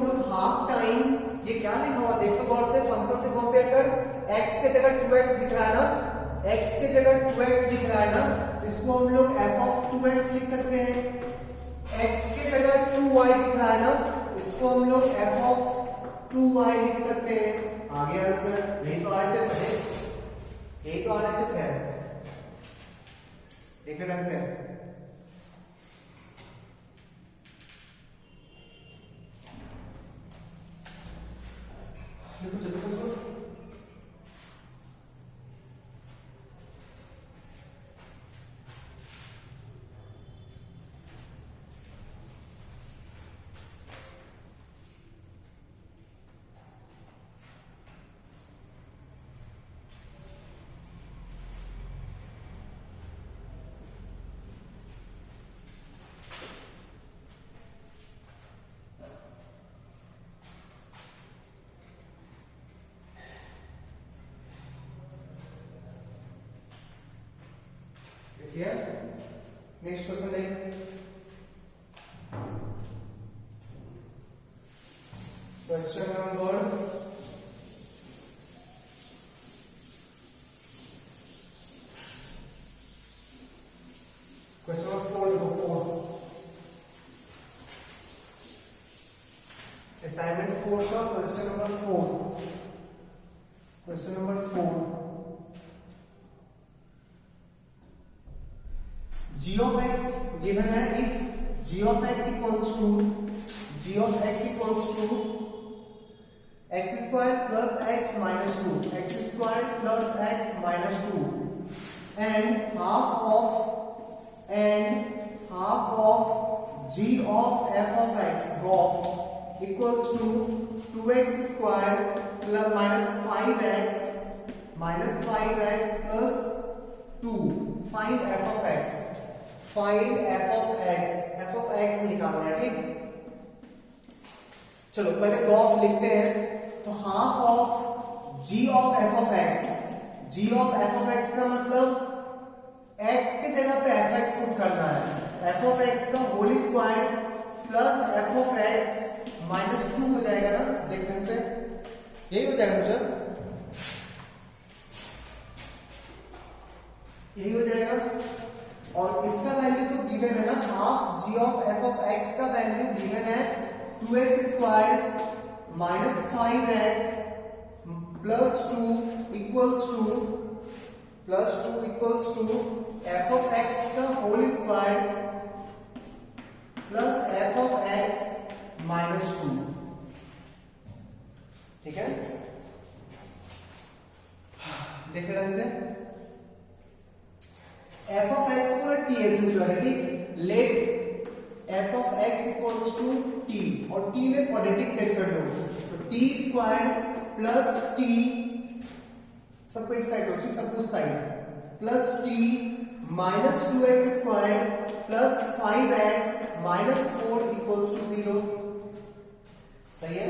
लोग हाफ टाइम्स, ये क्या लिखा हुआ देखो गौर से, फंक्शन से कंपेयर कर, x के जगह 2x दिख रहा है ना, x के जगह 2x दिख रहा है ना, इसको हम लोग f ऑफ 2x लिख सकते हैं, x के जगह 2y दिख रहा है ना, इसको हम लोग f ऑफ 2y लिख सकते हैं। आगे आंसर, यही तो RHS है, यही तो RHS है, देखिए ढंग से, देखो चलो दोस्तों, देखिए नेक्स्ट क्वेश्चन देखिए, question number question number 4, assignment 4 का question number 4, question number 4, g of x given है, if g of x equals to x square plus x minus 2, x square plus x minus 2 and half of g of f of x gof equals to 2x square plus minus 5x plus 2, find f of x, find f of x निकालना है। ठीक, चलो पहले Gauff लिखते हैं, तो half of g of f of x, g of f of x का मतलब x के जगह पे fx पुट करना है, f of x का whole square plus f of x minus 2 हो जाएगा ना, देखने से यही हो जाएगा मुझे, यही हो जाएगा, और इसका वैल्यू तो गिवन है ना, half g of f of x का वैल्यू गिवन है 2x square minus 5x plus 2 equals to f of x का whole square plus f of x minus 2। ठीक है, देख रहे हैं f of x को t एज्यूम करें। ठीक, let f of x equals to t और t में क्वाड्रेटिक सेट कर दो, तो t स्क्वायर प्लस t, सबको एक साइड हो, सबको side plus t minus 2x² plus 5x minus 4 equals to 0। सही है।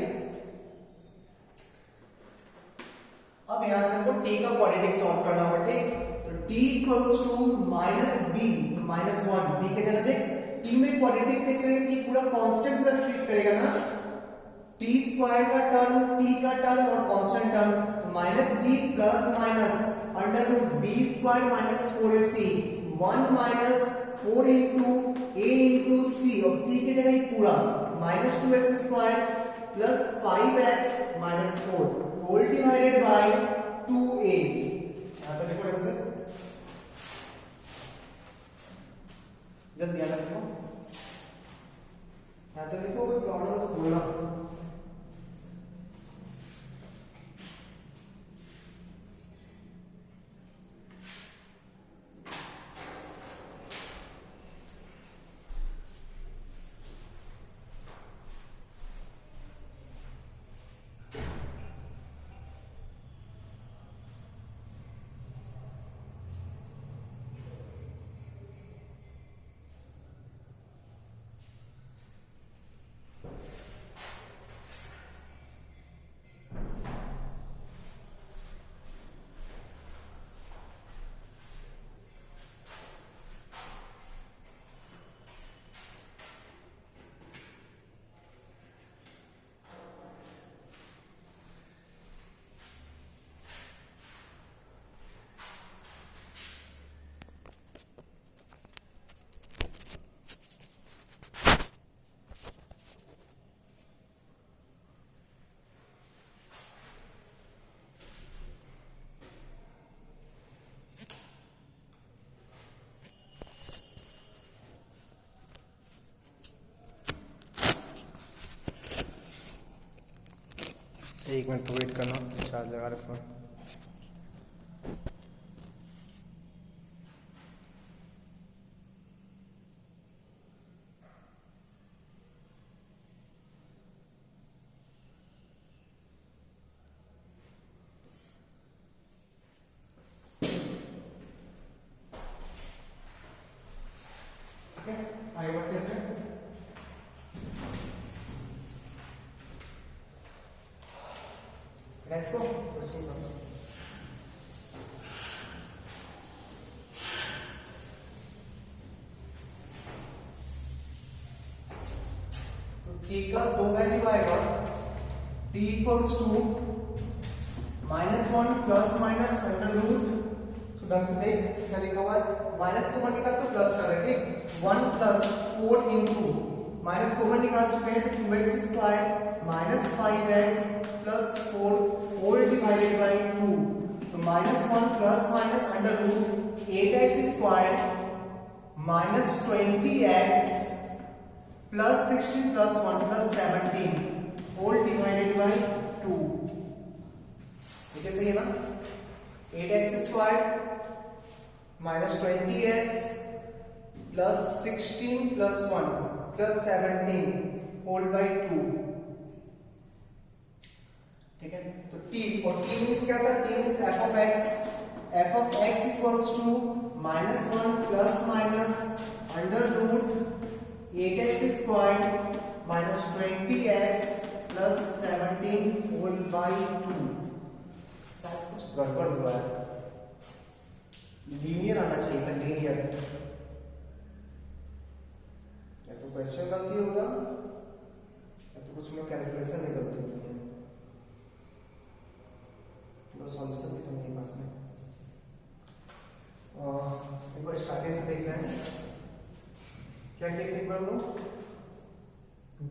अब यहां से हमको t का क्वाड्रेटिक सॉल्व करना होगा, ठीक। तो t equals to minus b minus 1, b के जगह देख t में क्वाड्रेटिक से करेंगे पूरा कांस्टेंट की तरह ट्रीट करेगा ना, t स्क्वायर का टर्म, t का टर्म और कांस्टेंट टर्म, तो minus b plus minus under root b square minus 4ac 1 minus 4 into a into c, और c की जगह ही पूरा minus 2x square plus 5x minus 4 whole divided by 2a। यहां पर लिखो ढंग से, जल्दी याद रखो। यहां तक लिखो, कोई प्रॉब्लम हो तो बोलना। एक मिनट वेट करना, चार्ज लगा रहा फोन। आगे बढ़ते हैं। Let's go. Question answer. तो t का दो वैल्यू आएगा, t equals to -1 plus minus under root. ढंग से देख क्या लिखा हुआ है, माइनस को 1 निकाल तो प्लस कर रहे थे, 1 प्लस 4 इंटू माइनस को 1 निकाल चुके हैं तो 2x square minus 5x plus 4 whole divided by 2, तो -1 plus minus under root 8x square minus 20x plus 16 plus 1 plus 17 whole divided by 2। ठीक है, सही है ना। 8x square minus 20x plus 16 plus 1 plus 17 whole by 2। ठीक है, तो t और t मींस क्या था, t means f of x equals to -1 plus minus under root 8x square minus 20x plus 17 whole by 2। सब कुछ गड़बड़ हुआ है, लीनियर आना चाहिए था, लीनियर। या तो क्वेश्चन गलती होगा या तो कुछ में कैलकुलेशन में गलती की है, तो सॉल्यूशन भी तो नहीं पास में। एक बार स्टार्टिंग से देख रहे हैं क्या क्या, एक बार लो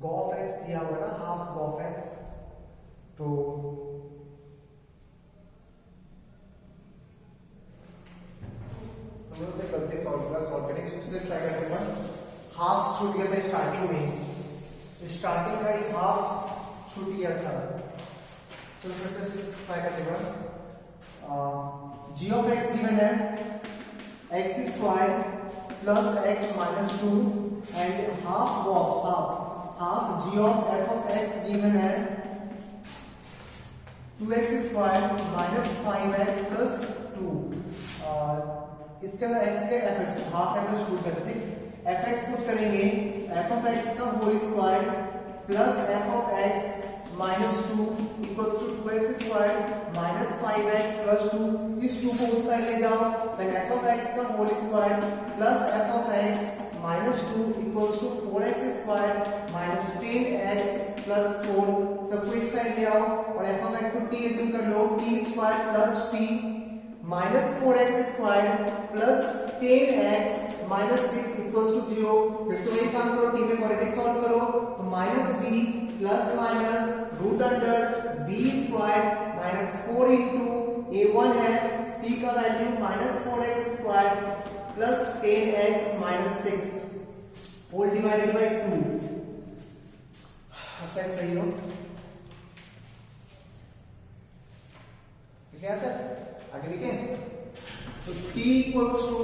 गॉफ एक्स दिया हुआ ना, हाफ गॉफ एक्स, तो हम लोग जब गलती सॉल्व करेंगे सबसे ट्राई करते हैं। हाफ छूट गया था स्टार्टिंग में, स्टार्टिंग का ही हाफ छूट गया था, तो फिर से ट्राई करते हैं। g ऑफ x गिवन है x square plus x minus 2 and half g of f of x given है 2x square minus 5x plus 2। इसके अंदर x के एफ एक्स हाफ एम पुट करते ठीक, एफ एक्स पुट करेंगे, एफ ऑफ एक्स का whole square plus f of x minus 2 equals to 2x square minus 5x plus 2, इस 2 को उस साइड ले जाओ, देन एफ ऑफ एक्स का whole square plus f of x minus 2 equals to 4x square minus 10x plus 4, सबको एक side ले आओ और एफ ऑफ एक्स को t एज्यूम कर लो, t square plus t minus 4x square plus 10x minus 6 equals to 0। फिर से वही काम करो, t में क्वाड्रेटिक सॉल्व करो तो minus b plus minus root under b square minus 4 into a1 है c का value minus 4x square plus 10x minus 6 whole divided by 2। ऐसा सही हो ठीक है, आता आगे लिखें तो t equals to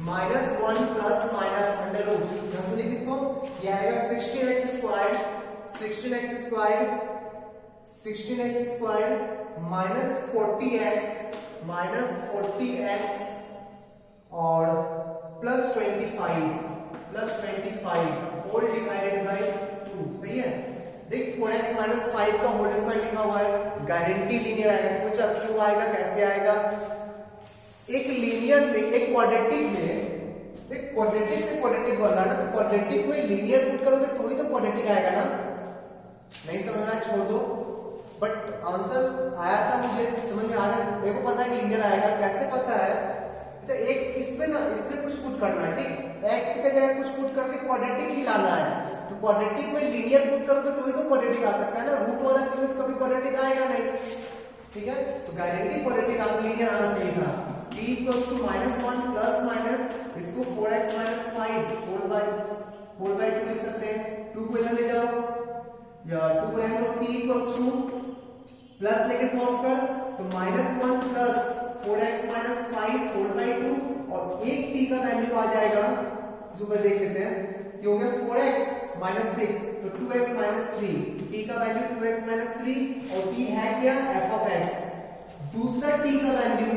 minus 1 plus minus under root, यहां से लिख इसको, ये आएगा 16x स्क्वायर माइनस 40x और प्लस 25 होल डिवाइडेड बाय 2। सही है, देख 4x माइनस 5 का होल स्क्वायर लिखा हुआ है, गारंटी लीनियर आएगा, देखो चल क्यों आएगा, कैसे आएगा, एक लीनियर एक क्वाड्रेटिक में, देख क्वाड्रेटिक से क्वाड्रेटिक बन रहा है ना, तो क्वाड्रेटिक में लीनियर पुट करोगे तो ही तो क्वाड्रेटिक आएगा ना, नहीं समझना छोड़ दो, बट आंसर आया था मुझे समझ में आ गया, मेरे को पता है कि लीनियर आएगा, कैसे पता है, अच्छा एक इसमें ना, इसमें कुछ पुट करना है ठीक, x के जगह कुछ पुट करके क्वाड्रेटिक ही लाना है, तो क्वाड्रेटिक में लीनियर पुट करोगे तो ही तो क्वाड्रेटिक आ सकता है ना, रूट वाला चीज में तो कभी क्वाड्रेटिक आएगा नहीं, ठीक है, तो गारंटी क्वाड्रेटिक आपको लीनियर आना चाहिए था। t equals to minus 1 plus minus इसको 4x माइनस 5 4/2 लिख सकते हैं, 2 को इधर ले जाओ या 2 को रहने दो, t इक्वल्स टू प्लस लेके सॉल्व कर तो माइनस 1 प्लस 4x माइनस 5 4/2 और एक t का वैल्यू आ जाएगा जो मैं देख लेते हैं कि हो गया 4x माइनस 6 तो 2x माइनस 3, t का वैल्यू 2x माइनस 3 और t है क्या f ऑफ x, दूसरा t का value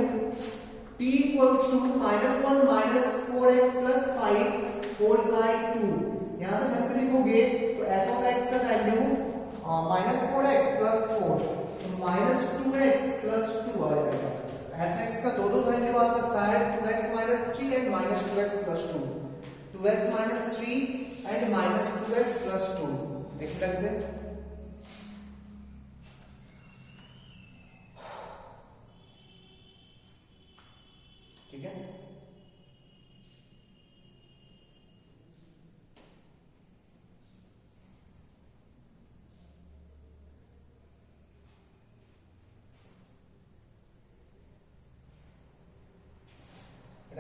t equals to minus 1 minus 4x plus 5 4/2, यहां से ढंग से लिखोगे तो f ऑफ x का वैल्यू माइनस 4x प्लस 4 तो माइनस 2x प्लस 2 आ जाएगा, f x का दो वैल्यू आ सकता है 2x minus 3 and minus 2x plus 2, 2x minus 3 and minus 2x plus 2, देखिए ढंग से, ठीक है,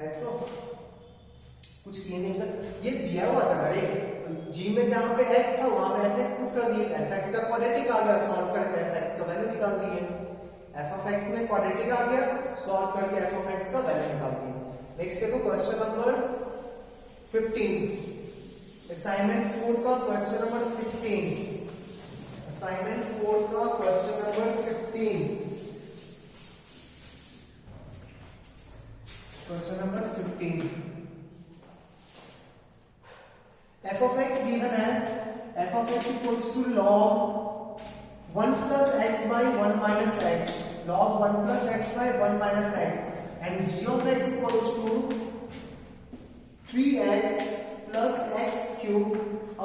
इसको कुछ किए नहीं सर, ये दिया हुआ था बड़े, तो जी में जहां पे x था वहां पे fx पुट कर दिए, fx का क्वाड्रेटिक आ गया, सॉल्व करके fx का वैल्यू निकाल दिए, f ऑफ x में क्वाड्रेटिक आ गया, सॉल्व करके f ऑफ x का वैल्यू निकाल दिए। नेक्स्ट देखो क्वेश्चन नंबर 15, असाइनमेंट 4 का क्वेश्चन नंबर 15, असाइनमेंट 4 का question number 15, question number 15, f of x given है, f of x equals to log 1 plus x by 1 minus x, log 1 plus x by 1 minus x, and g of x equals to 3x plus x cube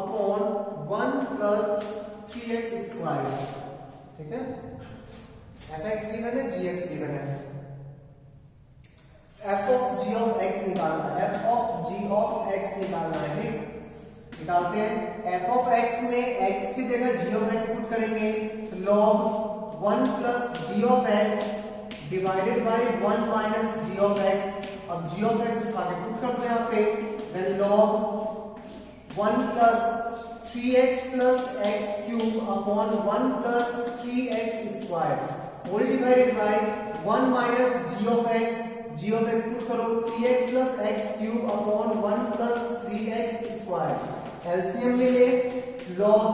upon 1 plus 3x square, ठीक है, f x given है, g x given है, f of g of x निकालना है, f of g of x निकालना है, ठीक, निकालते हैं, f of x में x की जगह g of x पुट करेंगे तो log 1 plus g of x divided by 1 minus g of x, अब g of x उठा के पुट करते हैं यहाँ पे, then log 1 plus 3x plus x cube upon 1 plus 3x square whole divided by 1 minus g of x put करो 3x plus x cube upon 1 plus 3x square, LCM ले ले, log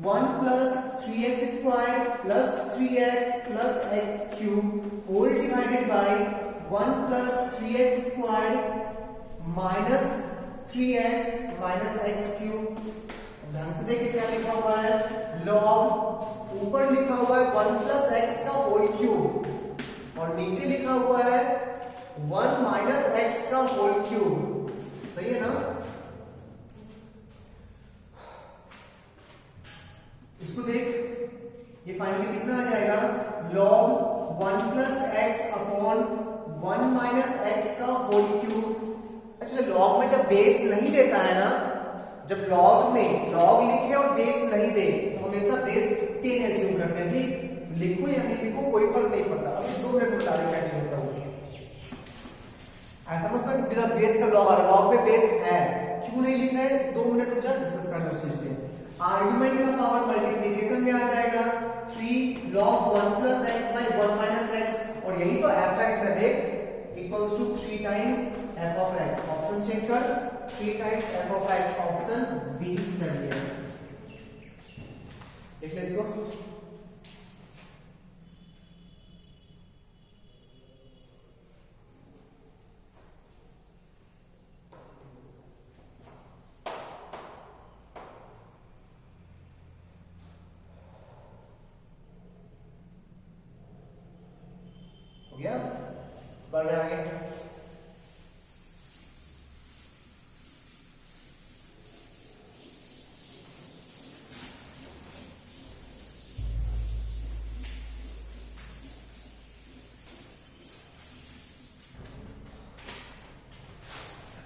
1 plus 3x square plus 3x plus x cube whole divided by 1 plus 3x squared minus 3x minus x cube. ध्यान से देखिए क्या लिखा हुआ है, लॉग ऊपर लिखा हुआ है 1 प्लस एक्स का होल क्यूब और नीचे लिखा हुआ है 1 माइनस एक्स का होल क्यूब। सही है ना? इसको देख, ये फाइनली कितना आ जाएगा, log 1 plus x upon 1 minus x का होल क्यूब। अच्छा, लॉग में जब बेस नहीं देता है ना, जब लॉग में लॉग लिखे और बेस नहीं दे तो हमेशा बेस 10 एज्यूम करते हैं। ठीक, लिखो या नहीं लिखो कोई फर्क नहीं पड़ता। अभी 2 मिनट बता रहे क्या चीज होता है। ऐसा समझता है बिना बेस का लॉग आ रहा, लॉग में बेस है, क्यों नहीं लिखना है, 2 मिनट रुक जा, डिस्कस कर लो उस चीज पे। आर्गुमेंट का पावर मल्टीप्लिकेशन में आ जाएगा 3 log 1 plus x by 1 minus x, और यही तो एफ एक्स है, देख, equals to 3 times f of x. Option check कर, 3 times f of x, option B सही है। देख ले इसको, हो गया, बढ़ रहे आगे।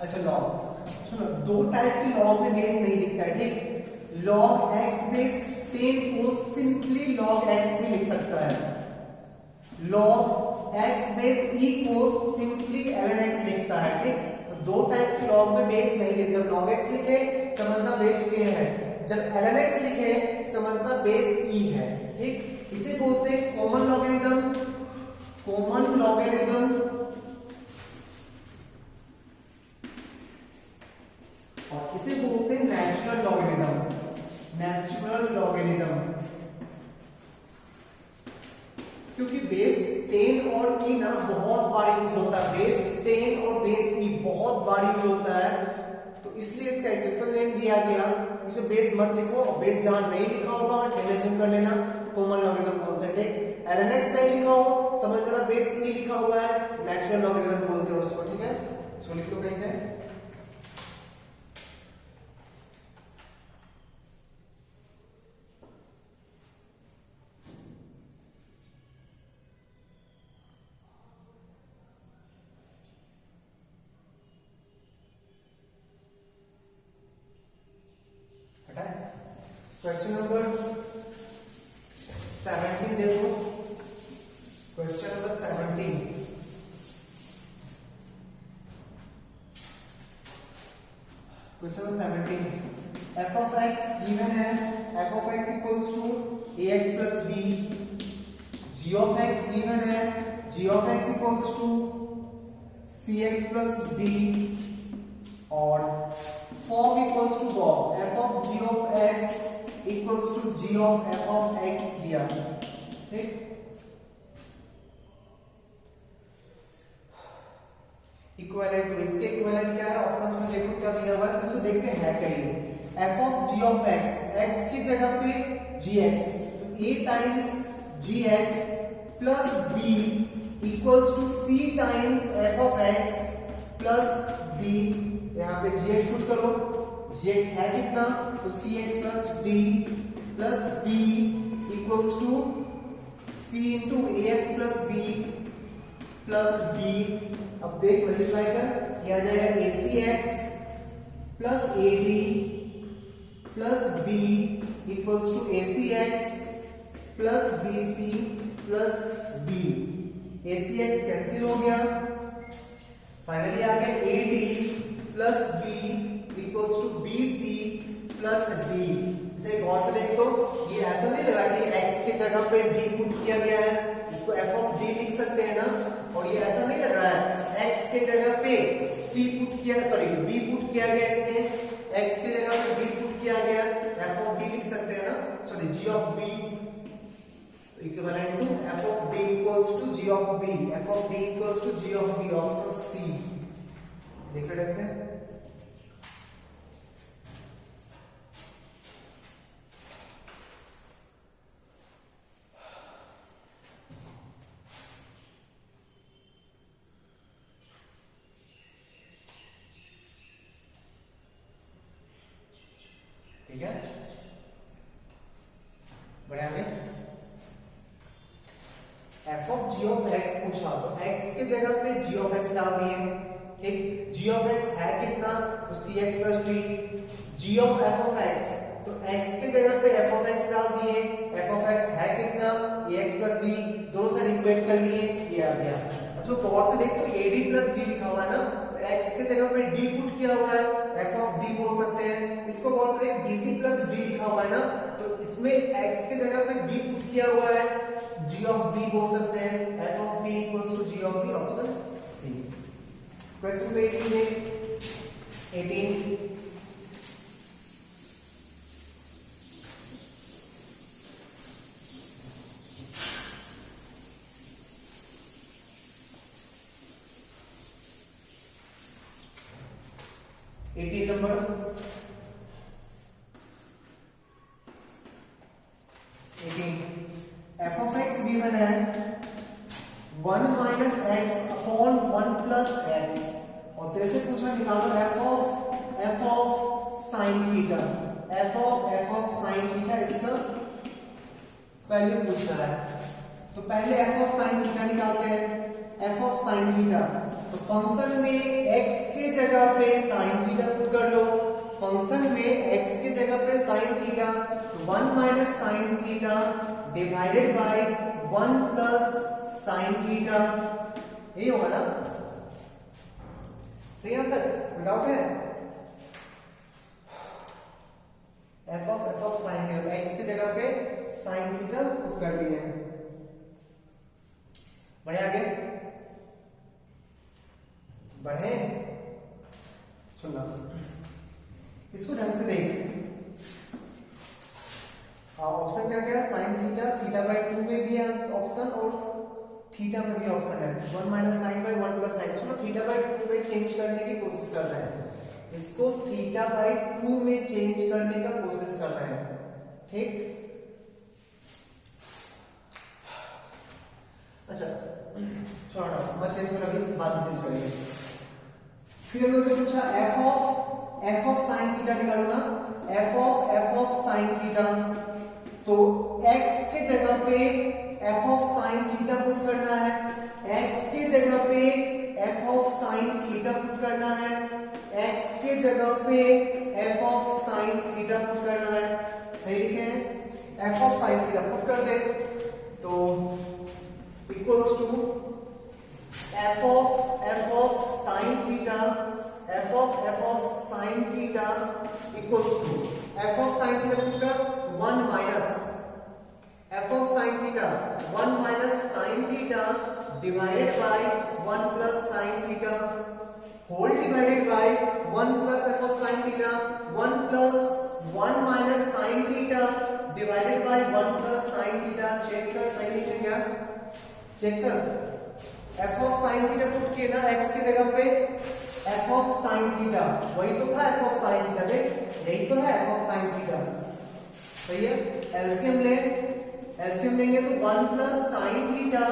अच्छा, लॉग सुनो, 2 टाइप के लॉग में बेस नहीं दिखता है। ठीक, लॉग एक्स बेस 10 को सिंपली लॉग एक्स भी लिख सकता है, लॉग एक्स बेस ई को सिंपली ln x लिखता है। ठीक, तो 2 टाइप के लॉग में बेस नहीं दिखता। जब लॉग एक्स लिखे समझना बेस 10 है, जब ln x लिखे समझना बेस ई है। ठीक, इसे बोलते हैं कॉमन लॉगरिथम, कॉमन लॉगरिथम, और इसे बोलते हैं नेचुरल लॉगरिथम, नेचुरल लॉगरिथम। क्योंकि बेस 10 और ई ना बहुत बार यूज होता है, बेस 10 और बेस ई बहुत बार यूज होता है, तो इसलिए इसका एक्सप्रेशन नेम दिया गया। इसमें बेस मत लिखो, और बेस जहां नहीं लिखा होगा टेनेज्यूम कर लेना, कॉमन लॉगरिथम बोलते हैं। ठीक, ln x नहीं लिखा हो समझ लेना बेस ई लिखा हुआ है, नेचुरल लॉगरिथम बोलते हैं उसको। ठीक है, सो लिख लो कहीं पे। क्वेश्चन नंबर 17 देखो, question number 17, question number 17, f of x given है, f of x equals to a x plus b, g of x given है, g of x equals to c x plus d, और fog equals to gof, f of g of x equals to g of f of x दिया। ठीक, equivalent, तो इसके equivalent क्या है, options में देखो क्या दिया हुआ है, इसको देखते हैं क्या ये। F of g of x, x की जगह पे जी एक्स, तो a times g x plus b equals to c times f of x plus b. यहां पे जी एक्स पुट करो, जी एक्स है कितना, तो c x plus d plus b equals to c into a x plus b plus b. अब देख multiply कर, ये आ जाएगा a c x plus a d plus b equals to a c x plus b c plus b. A c x cancel हो गया, finally आ गया a d plus b equals to b c plus d. एक और से देख, तो ये ऐसा नहीं लगा कि x के जगह पे d पुट किया गया है, इसको f ऑफ d लिख सकते हैं ना, और ये ऐसा नहीं लग रहा है x के जगह पे c पुट किया, सॉरी b पुट किया गया, इसमें x के जगह पे b पुट किया गया, f ऑफ d लिख सकते हैं ना, सॉरी g ऑफ b तो equivalent to f of d equals to g of b, f of d equals to g of b, option c. देख रहे हैं ठीक है, बढ़िया में f of g of x पूछा तो एक्स के जगह पे जी ऑफ एक्स डाल दिए, ठीक। जी ऑफ एक्स है कितना, तो c x plus d. G of f of x, तो एक्स के जगह पे एफ ऑफ एक्स डाल दिए, एफ ऑफ एक्स है कितना, ए एक्स प्लस बी, दोनों साइड इक्वेट कर लिए, ये आ गया। अब तो गौर से देख तो ए डी प्लस डी लिखा हुआ है ना, तो एक्स के जगह पे डी पुट किया हुआ है, एफ ऑफ डी बोल सकते हैं। इसको गौर से देख बीसी प्लस डी लिखा हुआ है ना, तो इसमें एक्स के जगह पे डी पुट किया हुआ है, जी ऑफ बी बोल सकते हैं, f of b equals to g of b, option C. Question पे 18 है, 18 18 number 18 f of x given है 1 minus x upon 1 plus x, और तेरे से पूछा निकालो f of sine theta, f of sine theta, इसका वैल्यू पूछा है। तो पहले एफ ऑफ साइन थीटा निकालते हैं। एफ ऑफ साइन थीटा, तो फंक्शन में x के जगह पे साइन थीटा पुट कर लो, फंक्शन में x के जगह पे sign theta, 1 minus sine theta divided by 1 plus sine theta, यही होगा ना, सही आंसर, कोई डाउट है? F of sine theta, x की जगह पे साइन थीटा पुट कर दिए हैं। बढ़े आगे, बढ़े, सुनना इसको ढंग से देख। ऑप्शन क्या क्या है, साइन थीटा, थीटा बाई 2 में भी है ऑप्शन, और थीटा में भी ऑप्शन है, 1 minus sine by 1 plus sine. सुनो, थीटा बाई 2 में चेंज करने की कोशिश कर रहे हैं, इसको थीटा बाई 2 में चेंज करने का कोशिश कर रहे हैं, ठीक। अच्छा छोड़ो, मैं चेंज कर अभी बाद में चेंज करेंगे। फिर हम लोग से पूछा एफ ऑफ साइन थीटा निकालो ना, एफ ऑफ साइन थीटा, तो x के जगह पे f of sine theta put करना है, x के जगह पे f of sine theta put करना है, x के जगह पे f of sine theta put करना है, सही लिखे हैं। F of sine theta put कर दे तो equals to f of sine theta, f of sine theta equals to f of sine theta put कर 1 minus f of sine theta 1 minus sine theta divided by 1 plus sine theta whole divided by 1 plus f of sine theta 1 plus 1 minus sine theta divided by 1 plus sine theta. Check कर, सही लिखेंगे क्या, check कर। F of sine theta put किए ना x की जगह पे, एफ ऑफ साइन थीटा वही तो था, एफ ऑफ साइन थीटा, देख यही तो है एफ ऑफ साइन थीटा, सही है। एलसीएम लेंगे तो 1 plus sine theta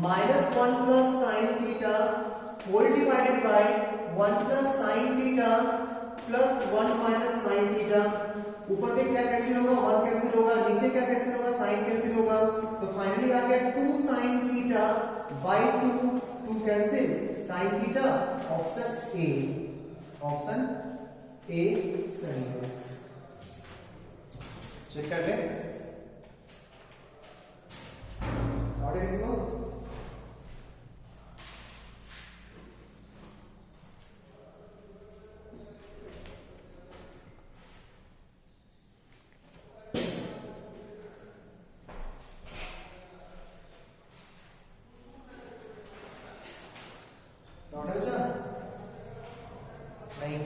minus 1 plus sine theta whole divided by 1 plus sine theta plus 1 minus sine theta. ऊपर देख क्या कैंसिल होगा, 1 कैंसिल होगा, नीचे क्या कैंसिल होगा, साइन कैंसिल होगा, तो फाइनली आ गया 2 sine theta by 2 cancel, sine theta, option A, option A सही है। चेक कर ले और इसको नहीं,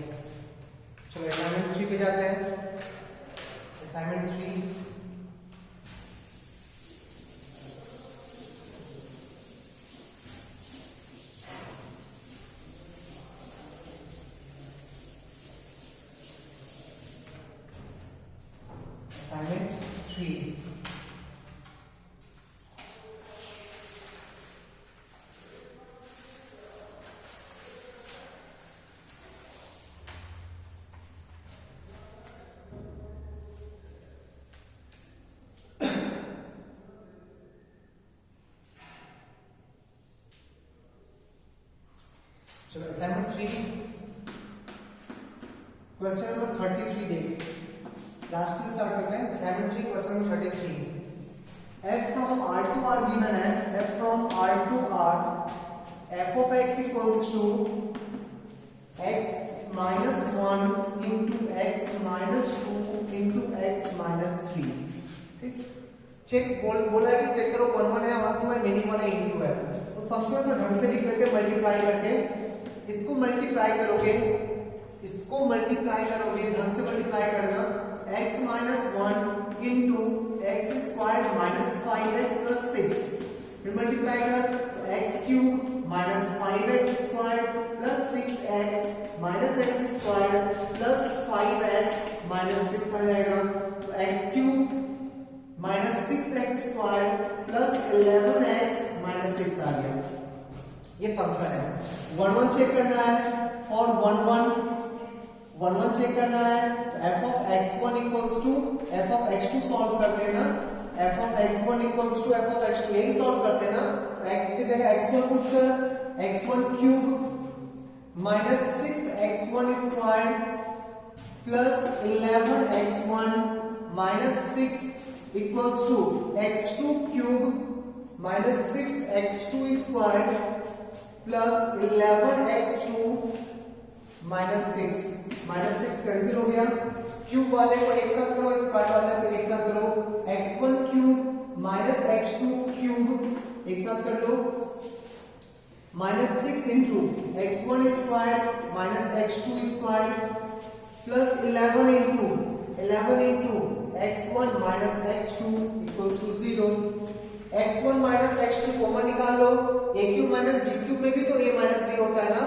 चलो असाइनमेंट 3 पे जाते हैं। Assignment 3 assignment 3। चलो असाइनमेंट 3 क्वेश्चन नंबर 33 देख, लास्ट से स्टार्ट करते हैं। Assignment 3 question number 33। f from r to r given है, f from r to r, f of x equals to x minus 1 into x minus 2 into x minus 3। ठीक, check बोला कि check करो 1 1 है, 1 2 है, मेनी 1 है, इनटू है। तो फंक्शन को ढंग से लिख लेते हैं, मल्टीप्लाई करके। इसको मल्टीप्लाई करोगे, इसको मल्टीप्लाई करोगे, ढंग से मल्टीप्लाई करना, x minus 1 into x square minus 5x plus 6। फिर मल्टीप्लाई कर, x cube minus 5x square plus 6x minus x square plus 5x minus 6 आ जाएगा। तो x cube minus 6x square plus 11x minus 6 आ गया। ये function है। 1 1 check करना है, for 1 1 check करना है। तो f of x1 equals to f of x2 solve करते हैं ना, f of x1 equals to f of x2 यही सॉल्व करते हैं ना। तो x की जगह x1 पुट कर, x1 cube minus 6x1 square plus 11x1 minus 6 equals to x2 cube minus 6x2 square plus 11x2 minus 6 cancel हो गया। क्यूब वाले को एक साथ करो, स्क्वायर वाले को एक साथ करो। x1 cube minus x2 cube एक साथ कर लो, minus 6 into x1 square minus x2 square plus 11 into x1 minus x2 equals to 0। x1 minus x2 common निकाल लो, a cube minus b cube में भी तो a माइनस b होता है ना।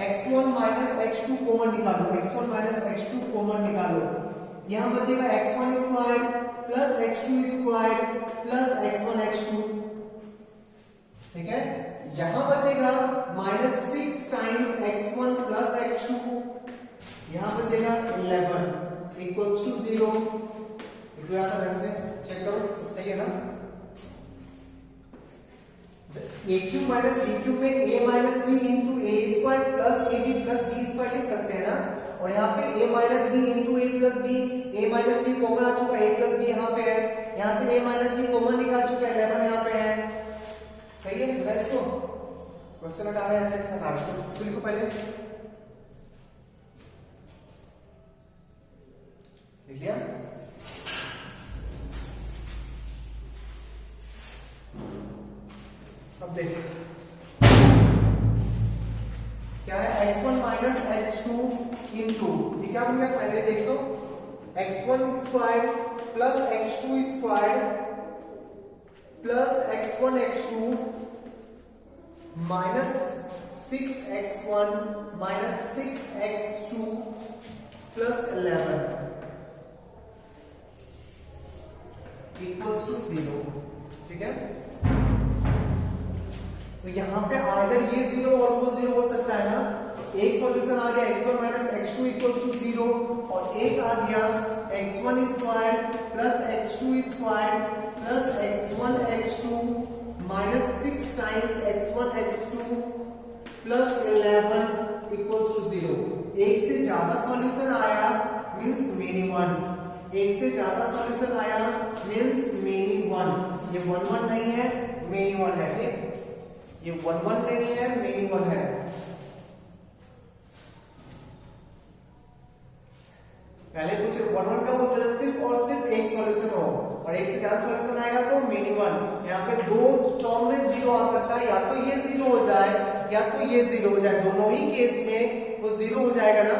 x1 माइनस x2 कॉमन निकालो, x1 माइनस x2 कॉमन निकालो। यहां बचेगा x1 square plus x2 square plus x1 x2। ठीक है, यहां बचेगा minus 6 times x1 plus x2, यहां बचेगा 11 इक्वल्स टू 0। ढंग से चेक करो, सब सही है ना। a cube minus b cube में a minus b into a square plus a b plus b square लिख सकते हैं ना। और यहाँ पे a minus b into a plus b, a minus b common आ चुका, a प्लस बी यहाँ पे है, यहाँ से a माइनस बी कॉमन निकाल चुका है, 11 यहाँ पे है। सही है ना। इसको क्वेश्चन हटा रहे हैं, इसको लिखो पहले, लिख लिया। अब देखिए क्या है, x1 माइनस x2 इंटू, ये क्या बन गया पहले देख लो, x1 square plus x2 square plus x1 x2 minus 6x1 minus 6x2 plus 11 equals to 0। ठीक है, तो यहां पे आइदर ये 0 और वो 0 हो सकता है ना। एक सॉल्यूशन आ गया x1 minus x2 equals to 0, और एक आ गया x1 square plus x2 square plus x1 x2 minus 6 times x1 x2 plus 11 equals to 0। एक से ज्यादा सॉल्यूशन आया मींस मेनी वन, एक से ज्यादा सॉल्यूशन आया मींस मेनी वन। ये 1 1 नहीं है, मेनी वन है। ठीक, ये 1 1 नहीं है, मेनी 1 है। पहले पूछे 1 1 कब होता है, सिर्फ और सिर्फ एक सॉल्यूशन हो, और एक से ज्यादा सॉल्यूशन आएगा तो मेनी 1। यहाँ पे दो टर्म में 0 आ सकता है, या तो ये 0 हो जाए या तो ये 0 हो जाए, दोनों ही केस में वो 0 हो जाएगा ना।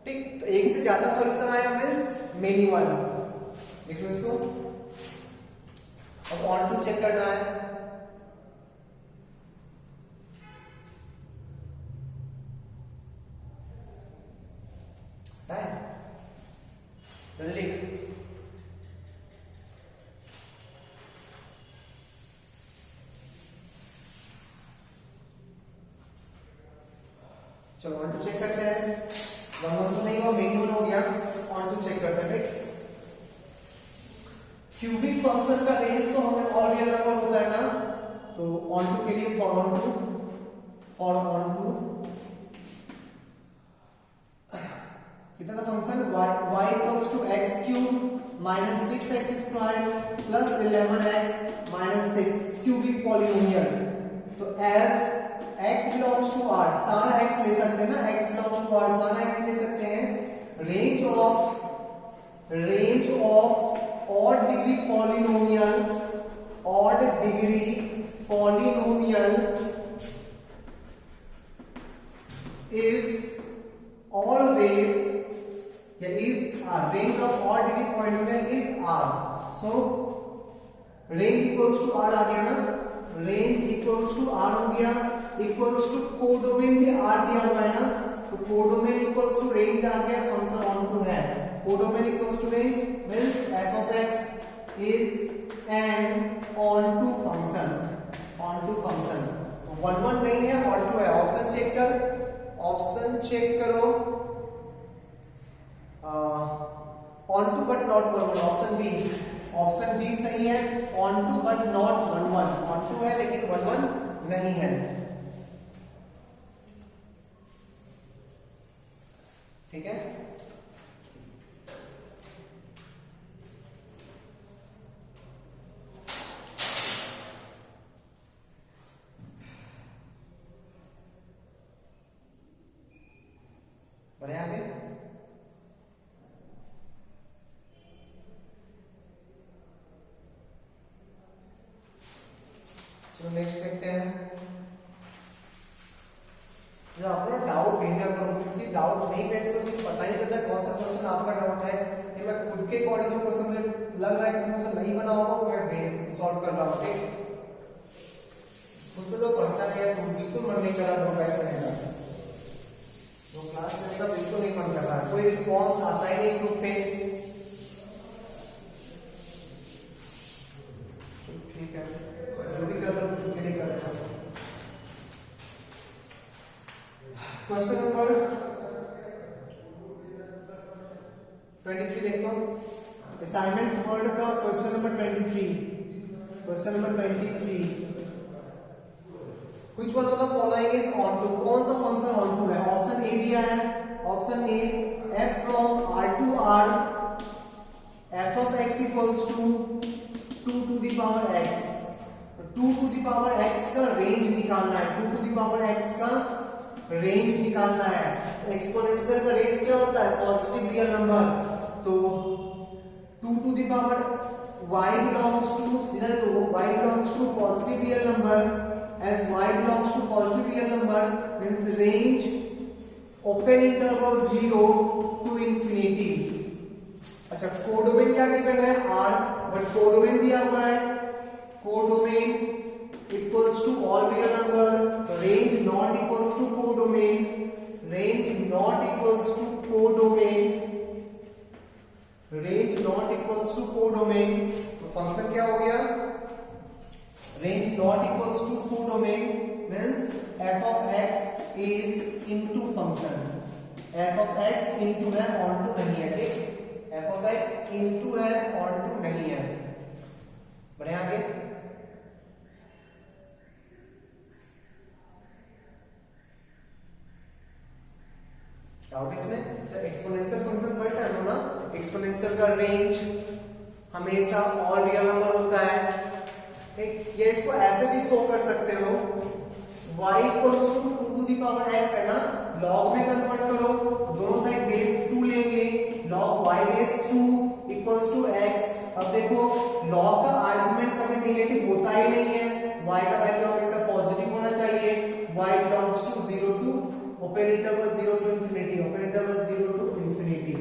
ठीक, तो एक से ज्यादा सॉल्यूशन आया मींस मेनी 1। लिख लो इसको। अब ऑन टू चेक करना है, लिख चलो ऑन टू चेक करते हैं। 1 1 तो नहीं हुआ, मिनिमम हो गया। ऑन टू चेक करते हैं। क्यूबिक फंक्शन का रेंज तो हमें ऑल रियल नंबर होता है ना, तो ऑन टू के लिए फॉर ऑन टू कितना function y equals to x cube minus 6x square plus 11x minus 6 cubic polynomial. तो as x belongs to r, सारा x ले सकते हैं ना, x बिलोंग्स टू r सारा x ले सकते हैं। Range of odd degree polynomial is always, is r, range of odd degree polynomial is r. So range equals to r आ गया ना, range equals to r हो गया, equals to कोडोमेन भी r दिया हुआ है ना, तो कोडोमेन equals to range आ गया, फंक्शन ऑन टू है। Codomain equals to range means f of x is an onto function, onto function। तो 1 1 नहीं है, onto है। ऑप्शन चेक करो, onto but not 1 1, option B सही है। onto but not 1 1, onto है लेकिन 1 1 नहीं है। ठीक है, बढ़िया। आगे चलो नेक्स्ट देखते हैं। जो आपको डाउट भेजा करो, क्योंकि डाउट नहीं भेजते तो मुझे पता ही चलता कौन सा क्वेश्चन आपका डाउट है। ये मैं खुद के अकॉर्डिंग जो क्वेश्चन मुझे लग रहा है कि क्वेश्चन नहीं बना होगा वो मैं सॉल्व कर रहा हूँ। मुझसे तो पढ़ता नहीं है, बिल्कुल मन नहीं कर रहा प्रोफेसर है ना, तो क्लास लेने का बिल्कुल नहीं मन कर रहा है, कोई रिस्पॉन्स आता ही नहीं ग्रुप पे। ठीक है, जो भी कर रहा हूँ उसके लिए कर रहा हूँ। क्वेश्चन नंबर 23 देखता हूँ, असाइनमेंट थर्ड का question number 23। Which one of the following is onto? कौन सा फंक्शन onto है? ऑप्शन ए दिया है, option A f from r to r f of x equals to 2 to the power x। 2 to the power x का range निकालना है, 2 to the power x का range निकालना है। एक्सपोनेंशियल का रेंज क्या होता है? Positive real number. तो 2 to the power y belongs to, सीधा तो y belongs to positive real number, as y belongs to positive real number means range open interval 0 to infinity। अच्छा, कोडोमेन क्या given है? r, but codomain दिया हुआ है, codomain equals to all real number, range not equals to codomain, range not equals to codomain, range not equals to codomain. तो function क्या हो गया? range not equals to codomain means f of x is into function, f of x into है onto नहीं है। ठीक, f of x into है onto नहीं है। बढ़िया। आगे डाउट इसमें? जब एक्सपोनेंशियल फंक्शन पढ़ते हैं ना, एक्सपोनेंशियल का रेंज हमेशा ऑल रियल नंबर होता है। ठीक, ये इसको ऐसे भी शो कर सकते हो, y equals to 2 to the power x है ना, log में कन्वर्ट करो, दोनों साइड बेस 2 लेंगे, log y base 2 equals to x। अब देखो log का आर्गुमेंट कभी नेगेटिव होता ही नहीं है, y का वैल्यू हमेशा पॉजिटिव होना चाहिए। y belongs to 0 to open interval 0 to infinity, open interval 0 to infinity.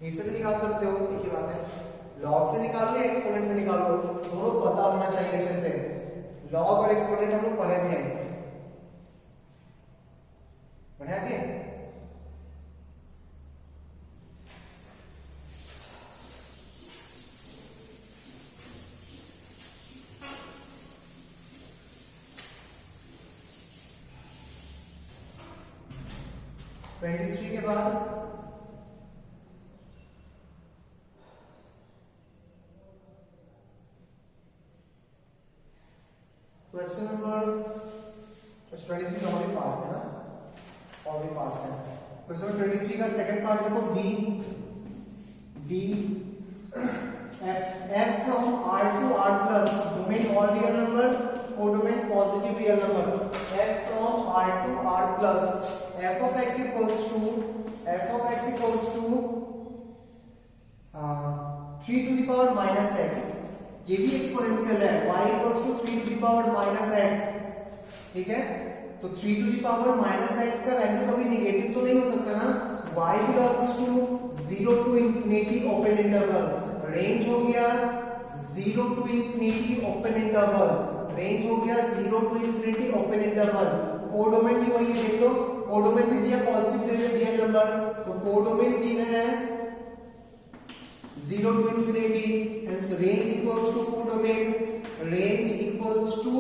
ऐसे भी निकाल सकते हो, एक ही बात है। लॉग से निकालो या एक्सपोनेंट से निकालो, दोनों पता होना चाहिए अच्छे से। लॉग और एक्सपोनेंट हम लोग पढ़े थे। बढ़िया के 23 के बाद क्वेश्चन नंबर 23 का और भी पार्ट्स है ना, और भी पार्ट्स है। क्वेश्चन नंबर 23 का सेकंड पार्ट देखो, B f from R to R plus domain all real number, codomain positive real number, f from R to R plus f of x equals to 3 to the power minus x, ये भी exponential है, y equals to 3 to the power minus x, ठीक है। तो 3 to the power minus x का value कभी negative तो नहीं हो सकता ना, y belongs to 0 to infinity open interval, range हो गया 0 to infinity open interval, range हो गया 0 to infinity open interval, codomain भी वही है, देख लो कोडोमेन भी दिया पॉजिटिव रियल नंबर, तो कोडोमेन गिवन है 0 to infinity, hence range equals to codomain, range equals to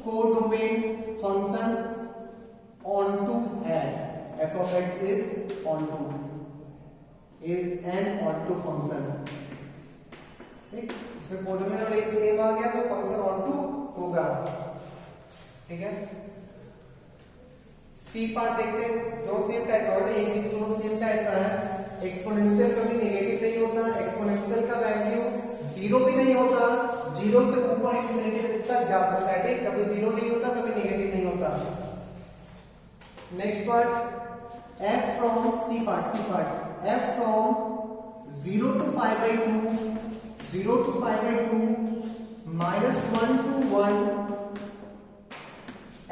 codomain function onto है, f of x is onto, is an onto function, ठीक, इसमें कोडोमेन और एक सेम आ गया तो फंक्शन ऑनटू होगा, ठीक है। सी पार्ट देखते हैं, दो सेम टाइप का है, एक भी दोनों सेम टाइप का है। एक्सपोनेंशियल कभी नेगेटिव नहीं होता, एक्सपोनेंशियल का वैल्यू जीरो भी नहीं होता, जीरो से ऊपर इंफिनिटी तक जा सकता है, ठीक, कभी जीरो नहीं होता कभी नेगेटिव नहीं होता। Next part f from C part f from 0 to pi by 2, 0 to pi by 2 minus 1 to 1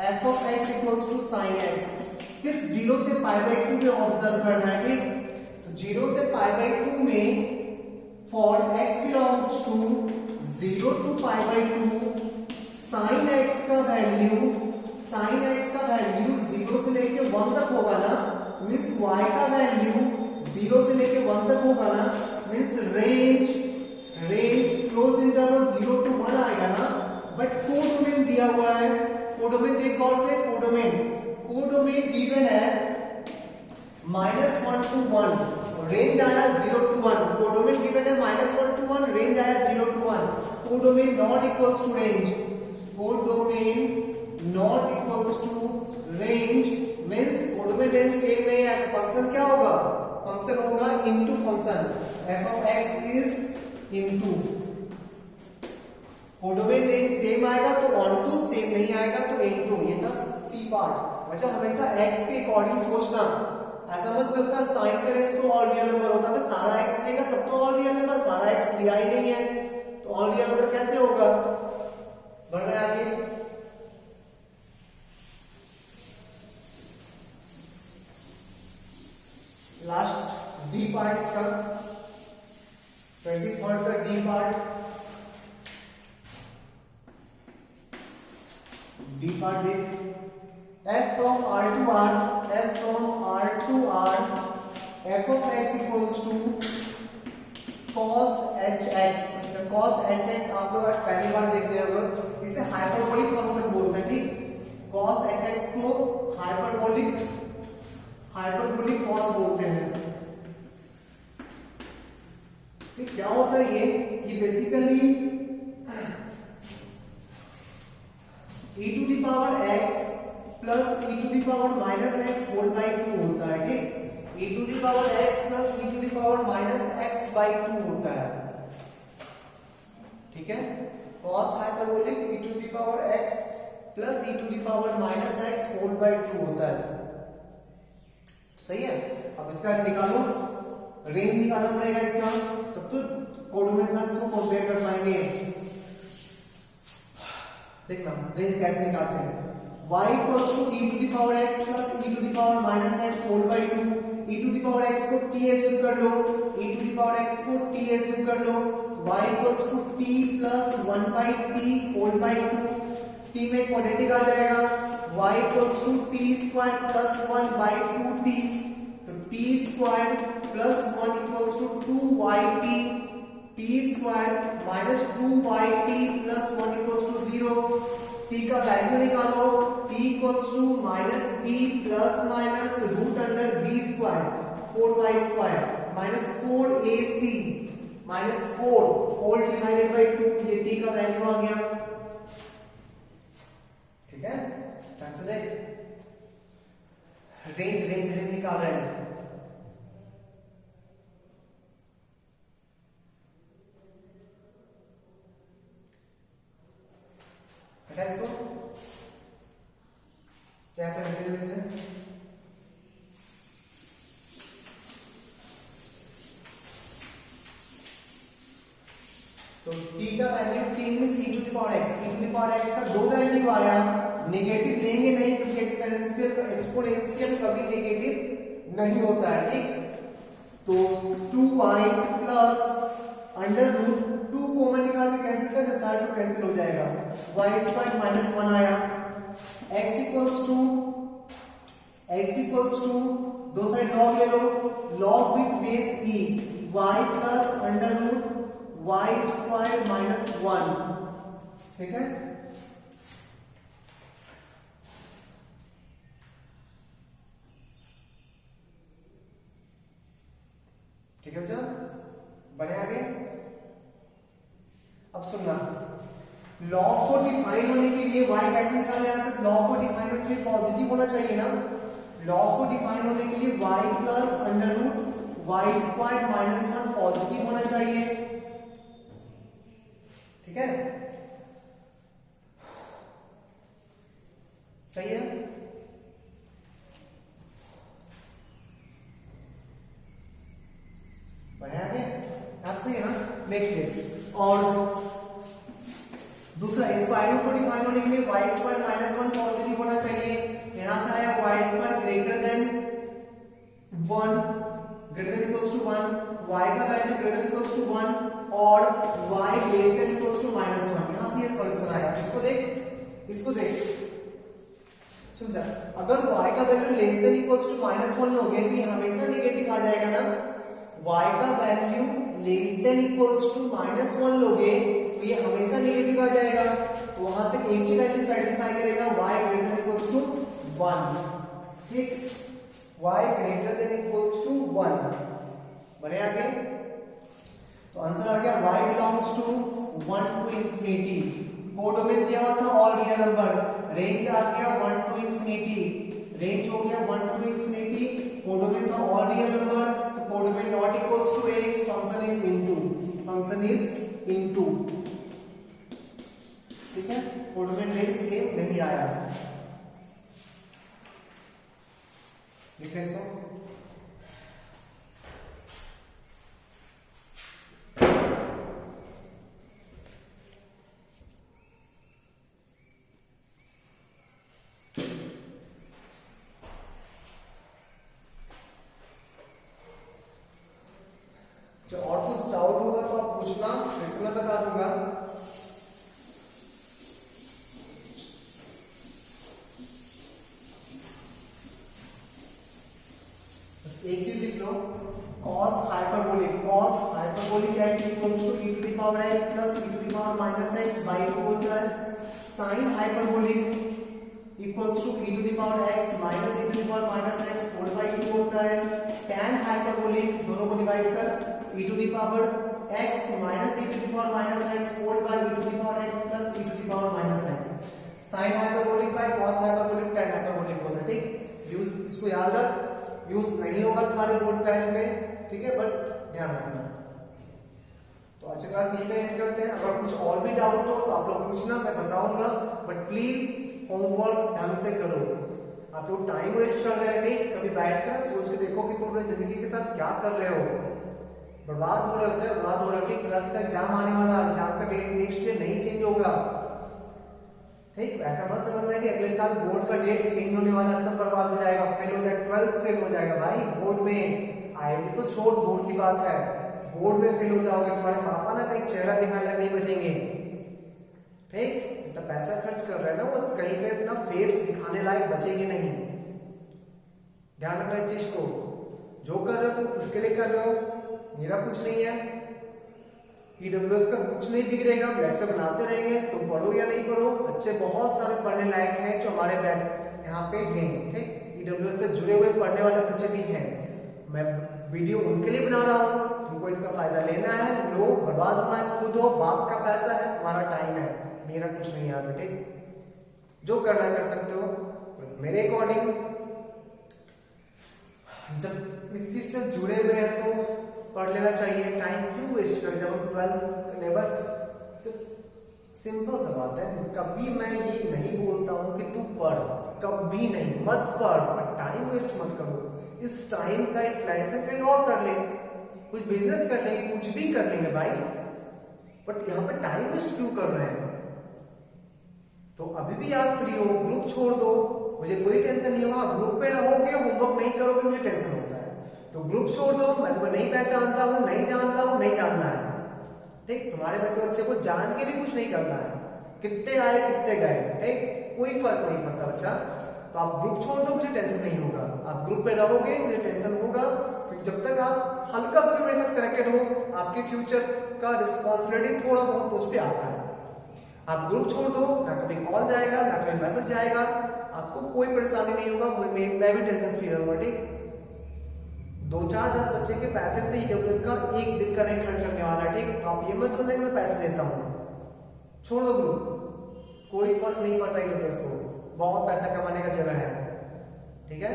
f of x equals to sin x, सिर्फ 0 से pi by 2 में ऑब्जर्व करना है, ठीक, तो 0 से pi by 2 में for x belongs to 0 to pi by 2 sin x का वैल्यू 0 से लेके 1 तक होगा ना, मींस y का वैल्यू 0 से लेके 1 तक होगा ना, means range close interval 0 to 1 आएगा ना, बट कोडोमेन दिया हुआ है, कोडोमेन देख गौर से, कोडोमेन गिवन है -1 to 1, रेंज आया 0 to 1, कोडोमेन गिवन है -1 to 1, रेंज आया 0 to 1, codomain not equals to range, codomain not equals to range means codomain range same नहीं है, फंक्शन क्या होगा, फंक्शन होगा into function, f of x is into, codomain range same आएगा तो onto, same नहीं आएगा तो इनटू, ये था सी पार्ट। अच्छा हमेशा x के अकॉर्डिंग सोचना, ऐसा मत बस साइन का रेंज तो ऑल रियल नंबर होता है, सारा x देगा तब तो ऑल रियल नंबर, सारा x दिया ही नहीं है तो ऑल रियल नंबर कैसे होगा। बढ़ रहा है आगे, लास्ट डी पार्ट इसका 23rd का डी पार्ट देख, f from R to R, f of x equals to cos hx, cos hx आप लोग पहली बार देख रहे होंगे, इसे हाइपरबोलिक फंक्शन बोलते हैं, ठीक, cos hx को हाइपरबोलिक cos बोलते हैं, ठीक, क्या होता है ये basically e to the power x plus e to the power minus x whole by 2 होता है, ठीक, e to the power x plus e to the power minus x by 2 होता है, ठीक है, cos hyperbolic e to the power x plus e to the power minus x whole by 2 होता है, सही है। अब इसका निकालो, रेंज निकालना पड़ेगा इसका, तब तो कोडोमेन को कंपेयर कर पाएंगे। देखना रेंज कैसे निकालते हैं, y equals to e to the power x plus e to the power minus x whole by 2, e to the power x को t एज्यूम कर लो, e to the power x को t assume कर लो, y equals to t plus 1 by t whole by 2, t में quadratic आ जाएगा, y equals to t square plus 1 by 2t, तो t square plus 1 equals to 2yt, t square minus 2yt plus 1 equals to 0, t का value निकालो, t equals to minus b plus minus root under b square 4y square minus 4ac minus 4 whole divided by 2, ये t का value आ गया। ठीक है, ध्यान से देख, रेंज रेंज रेंज निकाल रहे हैं। हटा इसको, चाहे तो जल्दी से तो t का वैल्यू t मींस e to the power x, e to the power x का दो वैल्यू आया, नेगेटिव लेंगे नहीं क्योंकि एक्सपोनेंशियल कभी नेगेटिव नहीं होता है। ठीक, तो 2y plus under root 2 common निकाल के कैंसिल कर दे, साइड तो कैंसिल हो जाएगा, y स्क्वायर माइनस 1 आया, x इक्वल्स टू दो साइड लॉग ले लो, log with base e, y plus under root y square minus 1। ठीक है, ठीक है बच्चा, बढ़े आगे। अब सुनना, लॉग को डिफाइन होने के लिए y कैसे निकाला जा सकता है, लॉग को डिफाइन होने के लिए पॉजिटिव होना चाहिए ना, लॉग को डिफाइन होने के लिए y plus under root y square minus 1 positive होना चाहिए। ठीक है, सही है। बढ़े आगे, आप सही है ना। नेक्स्ट, और दूसरा, स्क्वायर को डिफाइन होने के लिए y स्क्वायर माइनस 1 पॉजिटिव होना चाहिए। यहां से आया y square greater than 1, greater than equals to 1, y का value greater than equals to 1 और y less than equals to minus 1। यहां से ये सॉल्यूशन आया। इसको देख, इसको देख, समझा, अगर y का value less than equals to minus 1 हो गया तो ये हमेशा नेगेटिव आ जाएगा ना, y का value less than equals to minus 1 लोगे तो ये हमेशा नेगेटिव आ जाएगा, तो वहां से एक ही वैल्यू सेटिस्फाई करेगा, y greater than equals to 1। ठीक, y greater than equals to 1। बढ़े आगे, तो आंसर आ गया y belongs to 1 to infinity. Codomain दिया हुआ था ऑल रियल नंबर, रेंज आ गया 1 टू इंफिनिटी, रेंज हो गया 1 टू इंफिनिटी, कोडोमेन था ऑल रियल नंबर, तो codomain not equals to x, function is into, function is into. ठीक है, कोडोमेन रेंज सेम नहीं आया। लिखिए इसको, और कुछ डाउट होगा तो आप पूछना, फिर से मैं बता दूंगा। एक चीज लिख लो, cos हाइपरबोलिक क्या है, equals to e to the power x plus e to the power minus x by 2 होता है। sin hyperbolic equals to e to the power x minus e to the power minus x 4/2 होता है। tan hyperbolic दोनों को divide कर e to the power x minus e to the power minus x 4/e to the power x plus e to the power minus x। sin hyperbolic by cos hyperbolic tan hyperbolic होता है। ठीक, use इसको याद रख, use नहीं होगा तुम्हारे board patch में, ठीक है, बट ध्यान रखना। तो आज क्लास यहीं पे एंड करते हैं। अगर कुछ और भी डाउट हो तो आप लोग पूछना, मैं बताऊंगा, बट प्लीज होमवर्क ढंग से करो। आप लोग टाइम वेस्ट कर रहे हैं, नहीं, कभी बैठ कर सोच के देखो कि तुम अपनी जिंदगी के साथ क्या कर रहे हो। बर्बाद हो रहा है, बर्बाद हो रहा है। ट्वेल्थ का एग्जाम आने वाला, एग्जाम का डेट नेक्स्ट ईयर नहीं चेंज होगा। ठीक, ऐसा मत समझना कि अगले साल बोर्ड का डेट चेंज होने वाला, सब बर्बाद हो जाएगा, फेल हो जाएगा, 12th फेल हो जाएगा। भाई बोर्ड में आईआईटी तो छोड़, बोर्ड की बात है, बोर्ड में फेल हो जाओगे, तुम्हारे पापा ना कहीं चेहरा दिखाने नहीं बचेंगे। ठीक, तो पैसा खर्च कर रहे हैं ना, वो कहीं पे अपना फेस दिखाने लायक बचेंगे नहीं। ध्यान रखना इस चीज को, जो कर रहे हो तुम खुद के लिए कर रहे हो, मेरा कुछ नहीं है। ईडब्ल्यूएस का कुछ नहीं बिगड़ेगा, लेक्चर बनाते रहेंगे, तुम पढ़ो या नहीं पढ़ो, बच्चे बहुत सारे पढ़ने लायक हैं जो हमारे यहाँ पे हैं। ठीक, ईडब्ल्यूएस से जुड़े हुए पढ़ने वाले बच्चे भी हैं, मैं वीडियो उनके लिए बना रहा हूँ। तुमको इसका फायदा लेना है, लो, बर्बाद होना है, खुद हो, बाप का पैसा है, तुम्हारा टाइम है, मेरा कुछ नहीं है बेटे, जो करना है कर सकते हो। मेरे अकॉर्डिंग जब इस चीज से जुड़े हुए हैं तो पढ़ लेना चाहिए, टाइम क्यों वेस्ट करें। जब हम 12th लेवल, सिंपल सा बात है, कभी मैं ये नहीं बोलता हूं कि तू पढ़, कभी नहीं, मत पढ़, पर टाइम वेस्ट मत करो। इस टाइम का यूटिलाइजेशन कहीं और कर ले, कुछ बिजनेस कर लेंगे, कुछ भी कर लेंगे भाई, बट यहाँ पे टाइम वेस्ट क्यों कर रहे हैं। तो अभी भी आप फ्री हो, ग्रुप छोड़ दो, मुझे कोई टेंशन नहीं होगा। ग्रुप पे रहोगे, होमवर्क नहीं करोगे, मुझे टेंशन होता है, तो ग्रुप छोड़ दो। मैं तुम्हें नहीं पहचानता हूं, नहीं जानता हूं, नहीं जानना है, ठीक। तुम्हारे वैसे बच्चे को जान के भी कुछ नहीं करना है, कितने आए कितने गए, ठीक, कोई फर्क नहीं पड़ता बच्चा। तो आप ग्रुप छोड़ दो, मुझे टेंशन नहीं होगा। आप ग्रुप पे रहोगे, मुझे टेंशन होगा, क्योंकि जब तक आप हल्का सा भी मेरे साथ कनेक्टेड हो, आपके फ्यूचर का रिस्पॉन्सिबिलिटी थोड़ा बहुत मुझ पे आता है। आप ग्रुप छोड़ दो, ना कभी कॉल जाएगा, ना कभी मैसेज जाएगा, आपको कोई परेशानी नहीं होगा, मैं भी टेंशन फ्री रहूंगा, ठीक। 2, 4, 10 बच्चे के पैसे से ईडब्ल्यूएस का एक दिन का नहीं खर्च करने वाला है, ठीक। तो आप ये मत समझना कि मैं पैसे देता हूँ, छोड़ दो ग्रुप, कोई फर्क नहीं पड़ता ईडब्ल्यूएस को, बहुत पैसा कमाने का जगह है, ठीक है।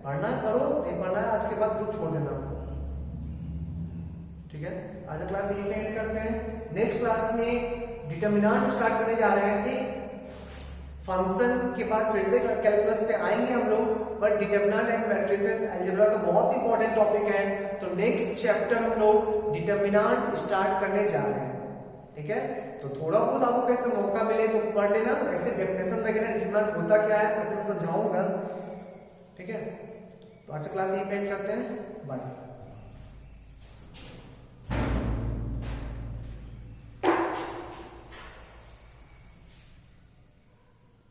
पढ़ना है पढ़ो, नहीं पढ़ना है आज के बाद ग्रुप छोड़ देना, ठीक है। आज का क्लास यही एंड करते हैं। नेक्स्ट क्लास में डिटरमिनेंट स्टार्ट करने जा रहे हैं, ठीक। फंक्शन के बाद फिर से कैलकुलस पे आएंगे हम लोग, but determinant and matrices algebra का बहुत इंपॉर्टेंट टॉपिक है, तो नेक्स्ट चैप्टर हम लोग डिटरमिनेंट स्टार्ट करने जा रहे हैं, ठीक है। तो थोड़ा बहुत आपको कैसे मौका मिले तो पढ़ लेना, ऐसे डेफिनेशन वगैरह डिटरमिनेंट होता क्या है वैसे मैं समझाऊंगा, ठीक है। तो आज क्लास यही एंड करते हैं, बाय।